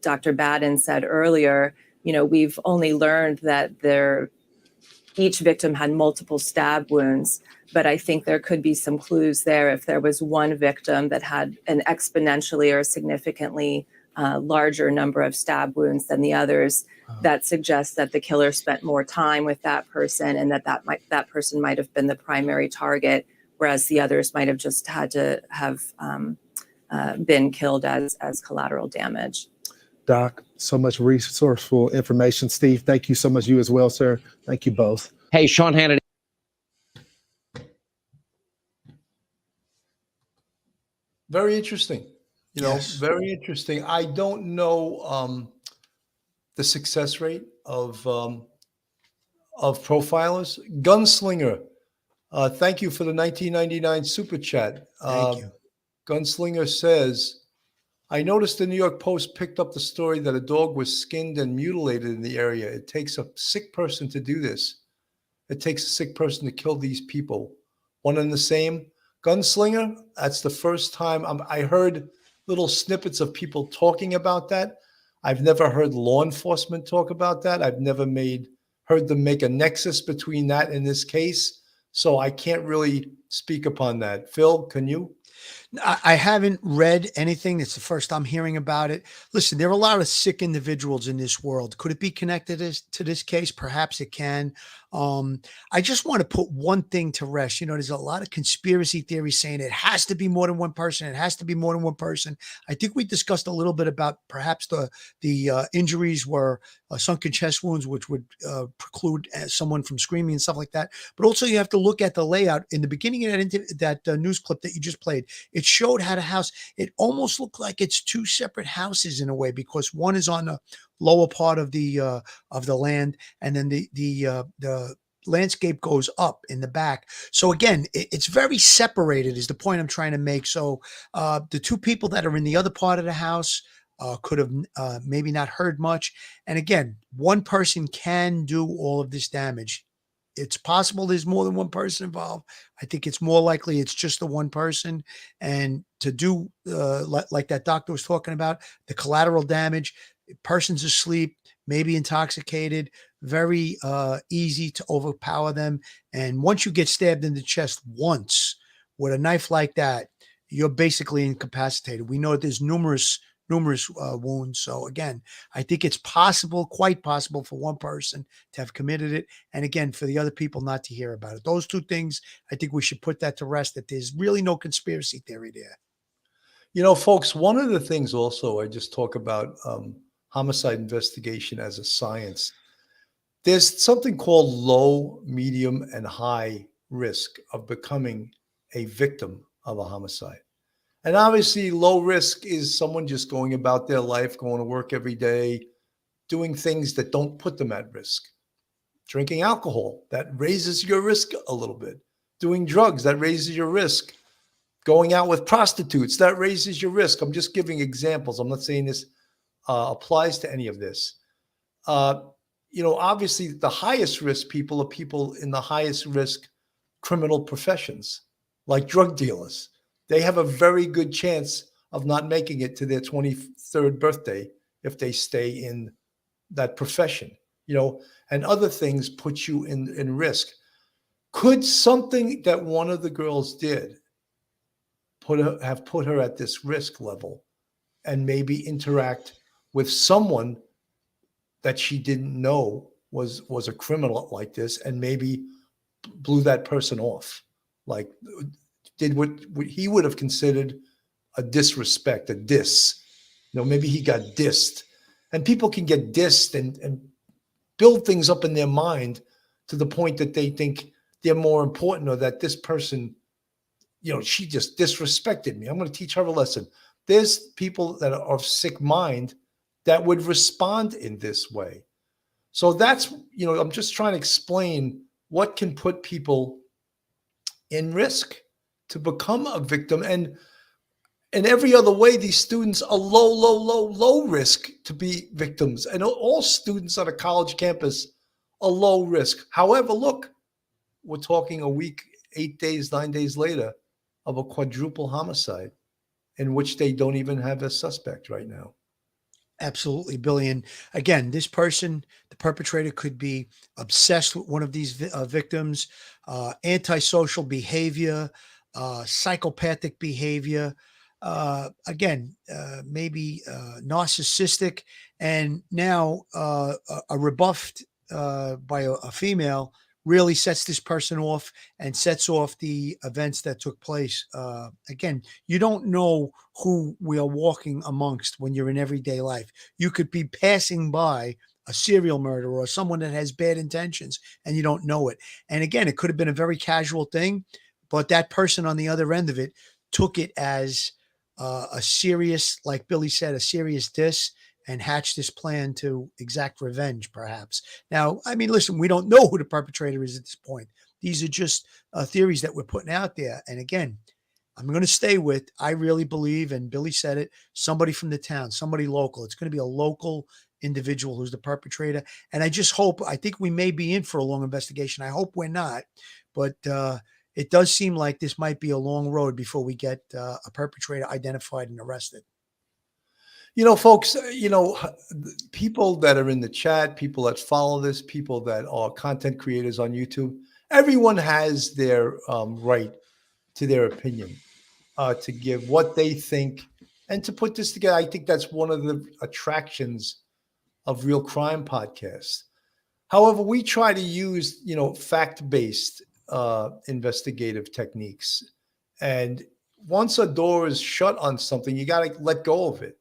Dr. Baden said earlier, you know, we've only learned that each victim had multiple stab wounds, but I think there could be some clues there if there was one victim that had an exponentially or significantly larger number of stab wounds than the others. That suggests that the killer spent more time with that person and that person might have been the primary target, whereas the others might have just had to have been killed as collateral damage. Doc, so much resourceful information. Steve, thank you so much. You as well, sir. Thank you both. Hey, Sean Hannity. Very interesting. You know, very interesting. I don't know the success rate of profilers. Gunslinger, thank you for the 1999 super chat. Thank you. Gunslinger says, I noticed the New York Post picked up the story that a dog was skinned and mutilated in the area. It takes a sick person to do this. It takes a sick person to kill these people. One and the same. Gunslinger, that's the first time I heard little snippets of people talking about that. I've never heard law enforcement talk about that. I've never heard them make a nexus between that and this case. So I can't really speak upon that. Phil, can you? I haven't read anything. It's the first I'm hearing about it. Listen, there are a lot of sick individuals in this world. Could it be connected to this case? Perhaps it can. I just want to put one thing to rest. You know, there's a lot of conspiracy theories saying it has to be more than one person. It has to be more than one person. I think we discussed a little bit about perhaps the injuries were sunken chest wounds, which would preclude someone from screaming and stuff like that. But also you have to look at the layout. In the beginning of that news clip that you just played, it showed how the house, it almost looked like it's two separate houses in a way, because one is on the lower part of the land, and then the landscape goes up in the back. So again, it's very separated is the point I'm trying to make. So the two people that are in the other part of the house could have maybe not heard much. And again, one person can do all of this damage. It's possible there's more than one person involved. I think it's more likely it's just the one person. And to do like that doctor was talking about, the collateral damage, person's asleep, maybe intoxicated, very easy to overpower them. And once you get stabbed in the chest once with a knife like that, you're basically incapacitated. We know that there's numerous wounds. So again, I think it's possible, quite possible, for one person to have committed it. And again, for the other people not to hear about it. Those two things, I think we should put that to rest, that there's really no conspiracy theory there. You know, folks, one of the things also, I just talk about homicide investigation as a science. There's something called low, medium, and high risk of becoming a victim of a homicide. And obviously, low risk is someone just going about their life, going to work every day, doing things that don't put them at risk. Drinking alcohol, that raises your risk a little bit. Doing drugs, that raises your risk. Going out with prostitutes, that raises your risk. I'm just giving examples. I'm not saying this applies to any of this. You know, obviously, the highest risk people are people in the highest risk criminal professions, like drug dealers. They have a very good chance of not making it to their 23rd birthday if they stay in that profession, and other things put you in risk. Could something that one of the girls did have put her at this risk level and maybe interact with someone that she didn't know was a criminal like this, and maybe blew that person off, like did what he would have considered a disrespect, a diss. Maybe he got dissed. And people can get dissed and build things up in their mind to the point that they think they're more important, or that this person, she just disrespected me. I'm going to teach her a lesson. There's people that are of sick mind that would respond in this way. So that's, I'm just trying to explain what can put people in risk to become a victim. And in every other way, these students are low risk to be victims. And all students on a college campus are low risk. However, look, we're talking a week, 8 days, 9 days later of a quadruple homicide in which they don't even have a suspect right now. Absolutely, Billy. And again, this person, the perpetrator, could be obsessed with one of these victims, antisocial behavior, psychopathic behavior, maybe narcissistic, and now a rebuffed by a female really sets this person off and sets off the events that took place. Again, you don't know who we are walking amongst when you're in everyday life. You could be passing by a serial murderer or someone that has bad intentions and you don't know it. And again, it could have been a very casual thing, but that person on the other end of it took it as a serious, like Billy said, a serious diss, and hatch this plan to exact revenge, perhaps. Now, I mean, listen, we don't know who the perpetrator is at this point. These are just theories that we're putting out there. And again, I'm going to stay with, I really believe, and Billy said it, somebody from the town, somebody local. It's going to be a local individual who's the perpetrator. And I just hope, I think we may be in for a long investigation. I hope we're not. But it does seem like this might be a long road before we get a perpetrator identified and arrested. Folks, people that are in the chat, people that follow this, people that are content creators on YouTube, everyone has their right to their opinion, to give what they think and to put this together. I think that's one of the attractions of Real Crime Podcasts. However, we try to use, fact-based investigative techniques. And once a door is shut on something, you got to let go of it.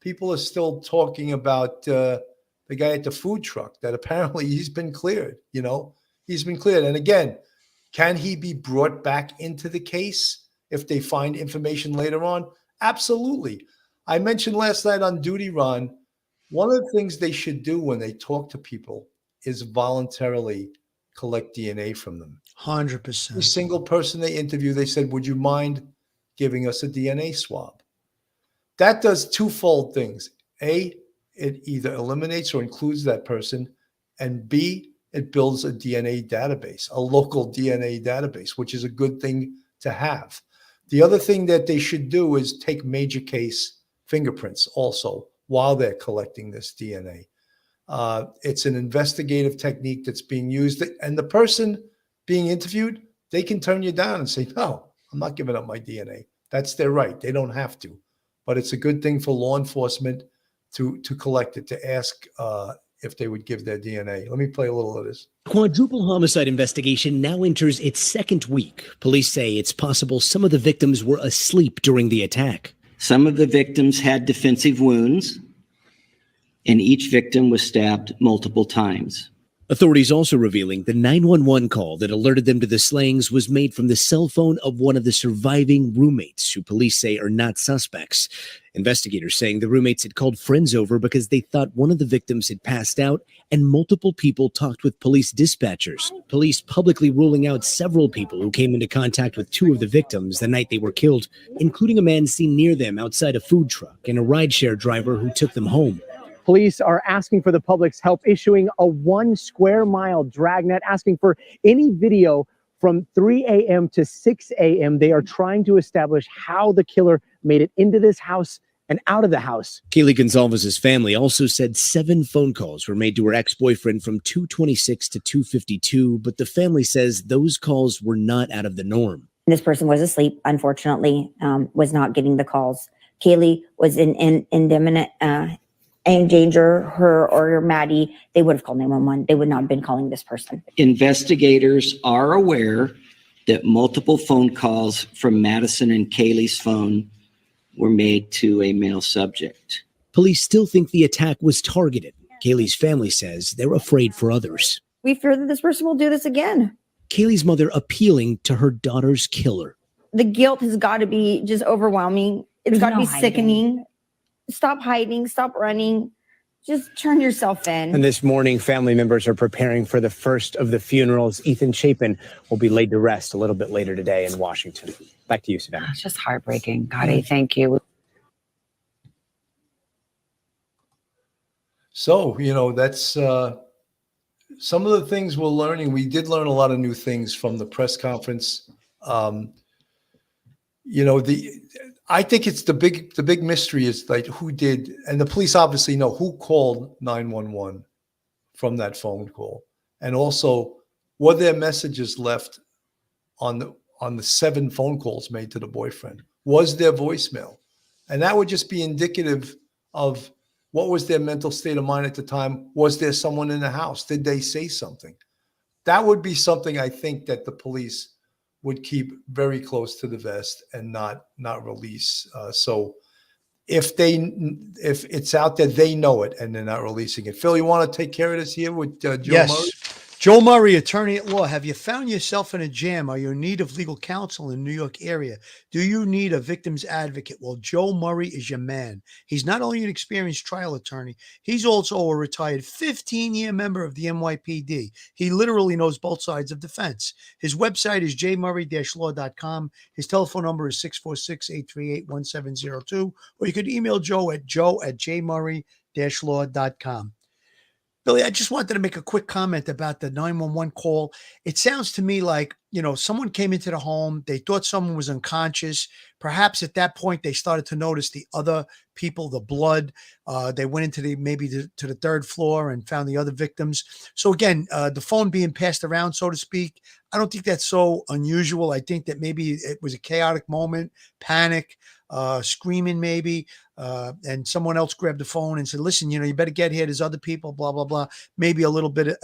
People are still talking about the guy at the food truck that apparently he's been cleared. He's been cleared. And again, can he be brought back into the case if they find information later on? Absolutely. I mentioned last night on Duty, Ron, one of the things they should do when they talk to people is voluntarily collect DNA from them. 100%. Every single person they interview, they said, would you mind giving us a DNA swab? That does twofold things. A, it either eliminates or includes that person. And B, it builds a DNA database, a local DNA database, which is a good thing to have. The other thing that they should do is take major case fingerprints also while they're collecting this DNA. It's an investigative technique that's being used. And the person being interviewed, they can turn you down and say, no, I'm not giving up my DNA. That's their right. They don't have to. But it's a good thing for law enforcement to collect it, to ask if they would give their DNA. Let me play a little of this. Quadruple homicide investigation now enters its second week. Police say it's possible some of the victims were asleep during the attack. Some of the victims had defensive wounds, and each victim was stabbed multiple times. Authorities also revealing the 911 call that alerted them to the slayings was made from the cell phone of one of the surviving roommates, who police say are not suspects. Investigators saying the roommates had called friends over because they thought one of the victims had passed out, and multiple people talked with police dispatchers. Police publicly ruling out several people who came into contact with two of the victims the night they were killed, including a man seen near them outside a food truck and a rideshare driver who took them home. Police are asking for the public's help, issuing a 1 square mile dragnet, asking for any video From 3 a.m. to 6 a.m., they are trying to establish how the killer made it into this house and out of the house. Kaylee Gonzalez's family also said 7 phone calls were made to her ex-boyfriend from 2:26 to 2:52, but the family says those calls were not out of the norm. This person was asleep, unfortunately, was not getting the calls. Kaylee was in imminent danger. Her or Maddie, they would have called 911. They would not have been calling this person. Investigators are aware that multiple phone calls from Madison and Kaylee's phone were made to a male subject. Police still think the attack was targeted. Kaylee's family says they're afraid for others. We fear that this person will do this again. Kaylee's mother appealing to her daughter's killer. The guilt has got to be just overwhelming. It's got to be sickening. Stop hiding. Stop running. Just turn yourself in. And this morning, family members are preparing for the first of the funerals. Ethan Chapin will be laid to rest a little bit later today in Washington. Back to you, Savannah. It's just heartbreaking. Gotti, thank you. So, that's some of the things we're learning. We did learn a lot of new things from the press conference. I think it's the big mystery is like who did, and the police obviously know who called 911 from that phone call. And also, were there messages left on the 7 phone calls made to the boyfriend? Was there voicemail? And that would just be indicative of what was their mental state of mind at the time. Was there someone in the house? Did they say something? That would be something I think that the police would keep very close to the vest and not release. So if it's out there, they know it and they're not releasing it. Phil, you want to take care of this here with Joe Murray? Joe Murray, attorney at law. Have you found yourself in a jam? Are you in need of legal counsel in the New York area? Do you need a victim's advocate? Well, Joe Murray is your man. He's not only an experienced trial attorney, he's also a retired 15-year member of the NYPD. He literally knows both sides of the fence. His website is jmurray-law.com. His telephone number is 646-838-1702, or you could email Joe at jmurray-law.com. Billy, I just wanted to make a quick comment about the 911 call. It sounds to me like, someone came into the home. They thought someone was unconscious. Perhaps at that point, they started to notice the other people, the blood. They went into to the 3rd floor and found the other victims. So again, the phone being passed around, so to speak, I don't think that's so unusual. I think that maybe it was a chaotic moment, panic, screaming maybe, and someone else grabbed the phone and said, listen, you better get here. There's other people, blah, blah, blah. Maybe a little bit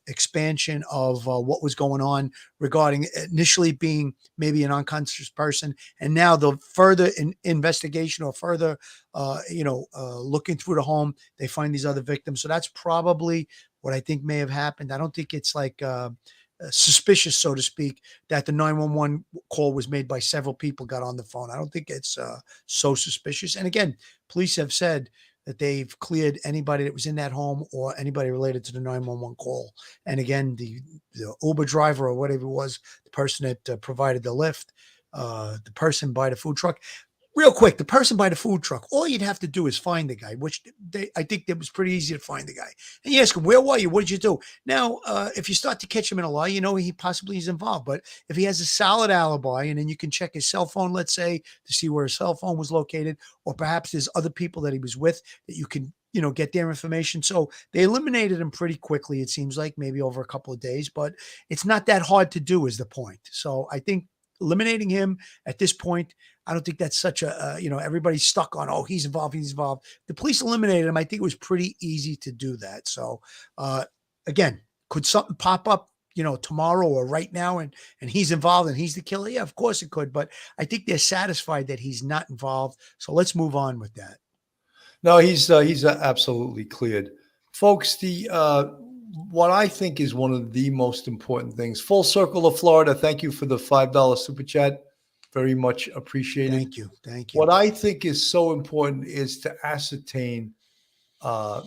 expansion of what was going on regarding initially being maybe an unconscious person. And now the further investigation or further, looking through the home, they find these other victims. So that's probably what I think may have happened. I don't think it's like suspicious, so to speak, that the 911 call was made by several people got on the phone. I don't think it's so suspicious. And again, police have said that they've cleared anybody that was in that home or anybody related to the 911 call. And again, the Uber driver or whatever it was, the person that provided the lift, the person by the food truck. Real quick, the person by the food truck, all you'd have to do is find the guy, which I think it was pretty easy to find the guy. And you ask him, where were you? What did you do? Now, if you start to catch him in a lie, he possibly is involved. But if he has a solid alibi, and then you can check his cell phone, let's say, to see where his cell phone was located, or perhaps there's other people that he was with that you can, get their information. So they eliminated him pretty quickly, it seems like, maybe over a couple of days. But it's not that hard to do is the point. So I think eliminating him at this point, I don't think that's such a, everybody's stuck on, oh, he's involved. The police eliminated him. I think it was pretty easy to do that. So, again, could something pop up, tomorrow or right now and he's involved and he's the killer? Yeah, of course it could. But I think they're satisfied that he's not involved. So let's move on with that. No, he's absolutely cleared. Folks, what I think is one of the most important things, Full Circle of Florida, thank you for the $5 super chat. Very much appreciated. Thank you. What I think is so important is to ascertain the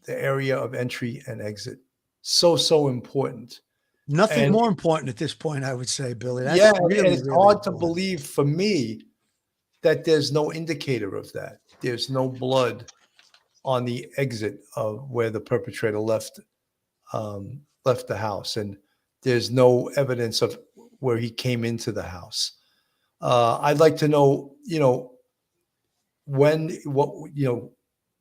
area of entry and exit. So important. Nothing more important at this point, I would say, Billy. That's really, and it's really hard to believe for me that there's no indicator of that. There's no blood on the exit of where the perpetrator left the house, and there's no evidence of where he came into the house. I'd like to know,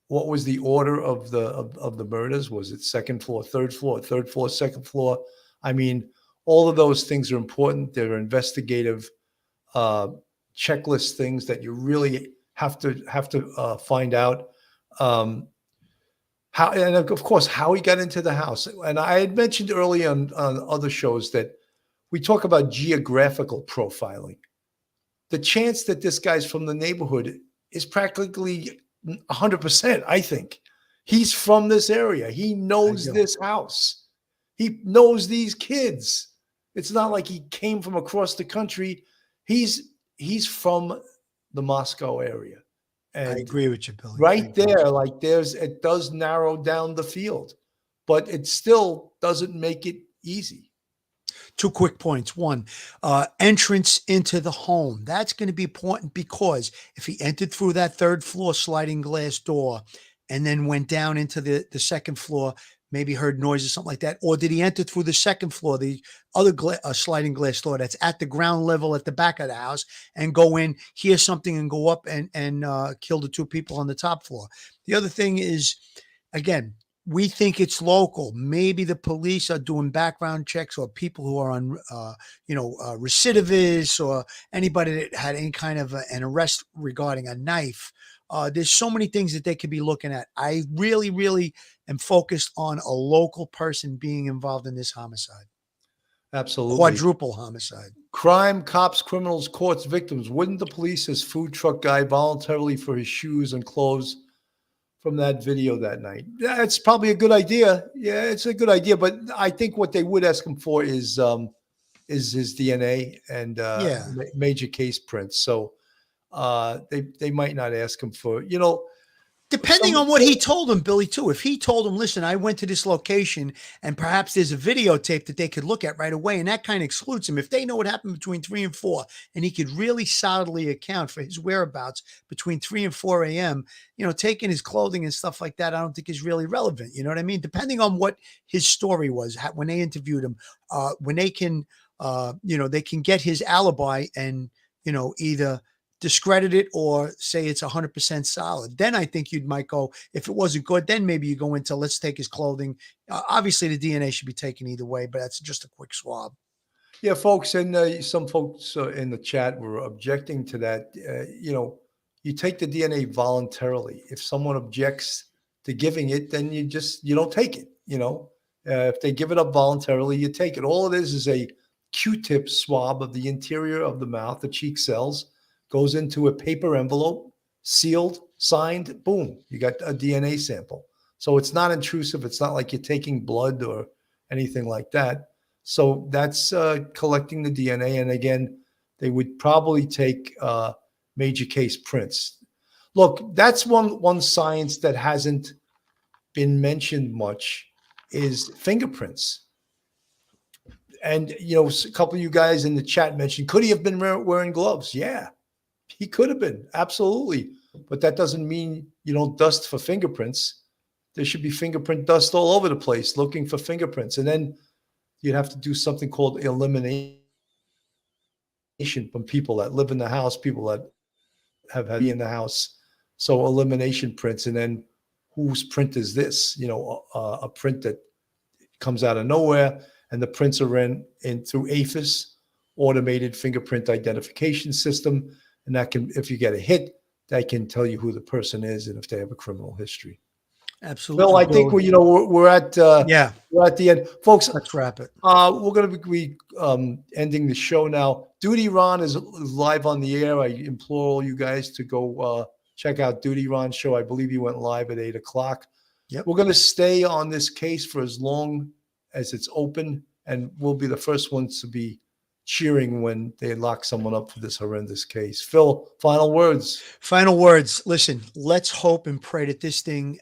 what was the order of the murders? Was it second floor, third floor, second floor? I mean, all of those things are important. They're investigative checklist things that you really have to find out. How, and of course, how he got into the house. And I had mentioned early on other shows that we talk about geographical profiling. The chance that this guy's from the neighborhood is practically 100%, I think. He's from this area. He knows this house. He knows these kids. It's not like he came from across the country. He's from the Moscow area. And I agree with you, Billy. right there, it does narrow down the field, but it still doesn't make it easy. 2 quick points. One, entrance into the home. That's going to be important because if he entered through that third floor sliding glass door and then went down into the second floor, maybe heard noise or something like that, or did he enter through the second floor, the other sliding glass door that's at the ground level at the back of the house, and go in, hear something, and go up and kill the 2 people on the top floor? The other thing is, again, we think it's local. Maybe the police are doing background checks, or people who are on, recidivists, or anybody that had any kind of an arrest regarding a knife. There's so many things that they could be looking at. I really, really am focused on a local person being involved in this homicide. Absolutely. Quadruple homicide. Crime, cops, criminals, courts, victims. Wouldn't the police, as food truck guy, voluntarily for his shoes and clothes from that video that night? Yeah, it's probably a good idea. Yeah, it's a good idea. But I think what they would ask him for is his DNA and major case prints. So they might not ask him for, Depending on what he told him, Billy, too. If he told him, listen, I went to this location and perhaps there's a videotape that they could look at right away, and that kind of excludes him. If they know what happened between 3 and 4, and he could really solidly account for his whereabouts between 3 and 4 a.m., taking his clothing and stuff like that, I don't think is really relevant. You know what I mean? Depending on what his story was when they interviewed him, when they can, they can get his alibi and, either discredit it or say it's 100% solid. Then I think you might go, if it wasn't good, then maybe you go into, let's take his clothing. Obviously the DNA should be taken either way, but that's just a quick swab. Yeah, folks, and some folks in the chat were objecting to that. You take the DNA voluntarily. If someone objects to giving it, then you don't take it. If they give it up voluntarily, you take it. All it is a Q-tip swab of the interior of the mouth, the cheek cells, goes into a paper envelope, sealed, signed, boom, you got a DNA sample. So it's not intrusive. It's not like you're taking blood or anything like that. So that's collecting the DNA. And again, they would probably take major case prints. Look, that's one science that hasn't been mentioned much is fingerprints. And, a couple of you guys in the chat mentioned, could he have been wearing gloves? Yeah. He could have been, absolutely. But that doesn't mean you don't dust for fingerprints. There should be fingerprint dust all over the place looking for fingerprints. And then you'd have to do something called elimination from people that live in the house, people that have had in the house. So elimination prints. And then whose print is this? A print that comes out of nowhere. And the prints are in through AFIS, automated fingerprint identification system. And that can, if you get a hit, that can tell you who the person is and if they have a criminal history. Absolutely. Well, I think we're at we're at the end, folks. Let's wrap it. We're going to be ending the show now. Duty Ron is live on the air. I implore all you guys to go check out Duty Ron's show. I believe he went live at 8:00. Yep. We're going to stay on this case for as long as it's open, and we'll be the first ones to be cheering when they lock someone up for this horrendous case. Phil, final words. Final words. Listen, let's hope and pray that this thing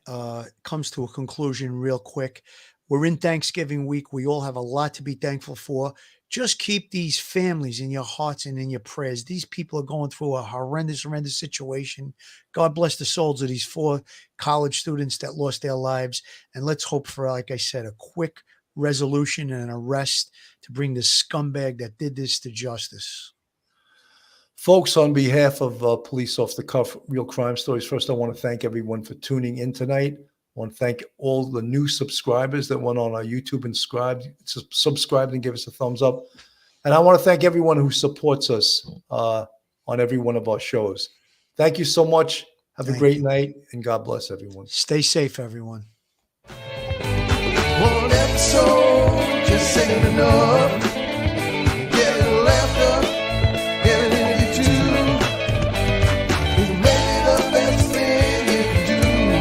comes to a conclusion real quick. We're in Thanksgiving week. We all have a lot to be thankful for. Just keep these families in your hearts and in your prayers. These people are going through a horrendous situation. God bless the souls of these 4 college students that lost their lives. And let's hope for, like I said, a quick resolution and an arrest to bring this scumbag that did this to justice. Folks, on behalf of Police Off the Cuff Real Crime Stories, first I want to thank everyone for tuning in tonight. I want to thank all the new subscribers that went on our YouTube and subscribed and gave us a thumbs up. And I want to thank everyone who supports us on every one of our shows. Thank you so much. Have a great night, and God bless everyone. Stay safe, everyone. One episode just ain't enough.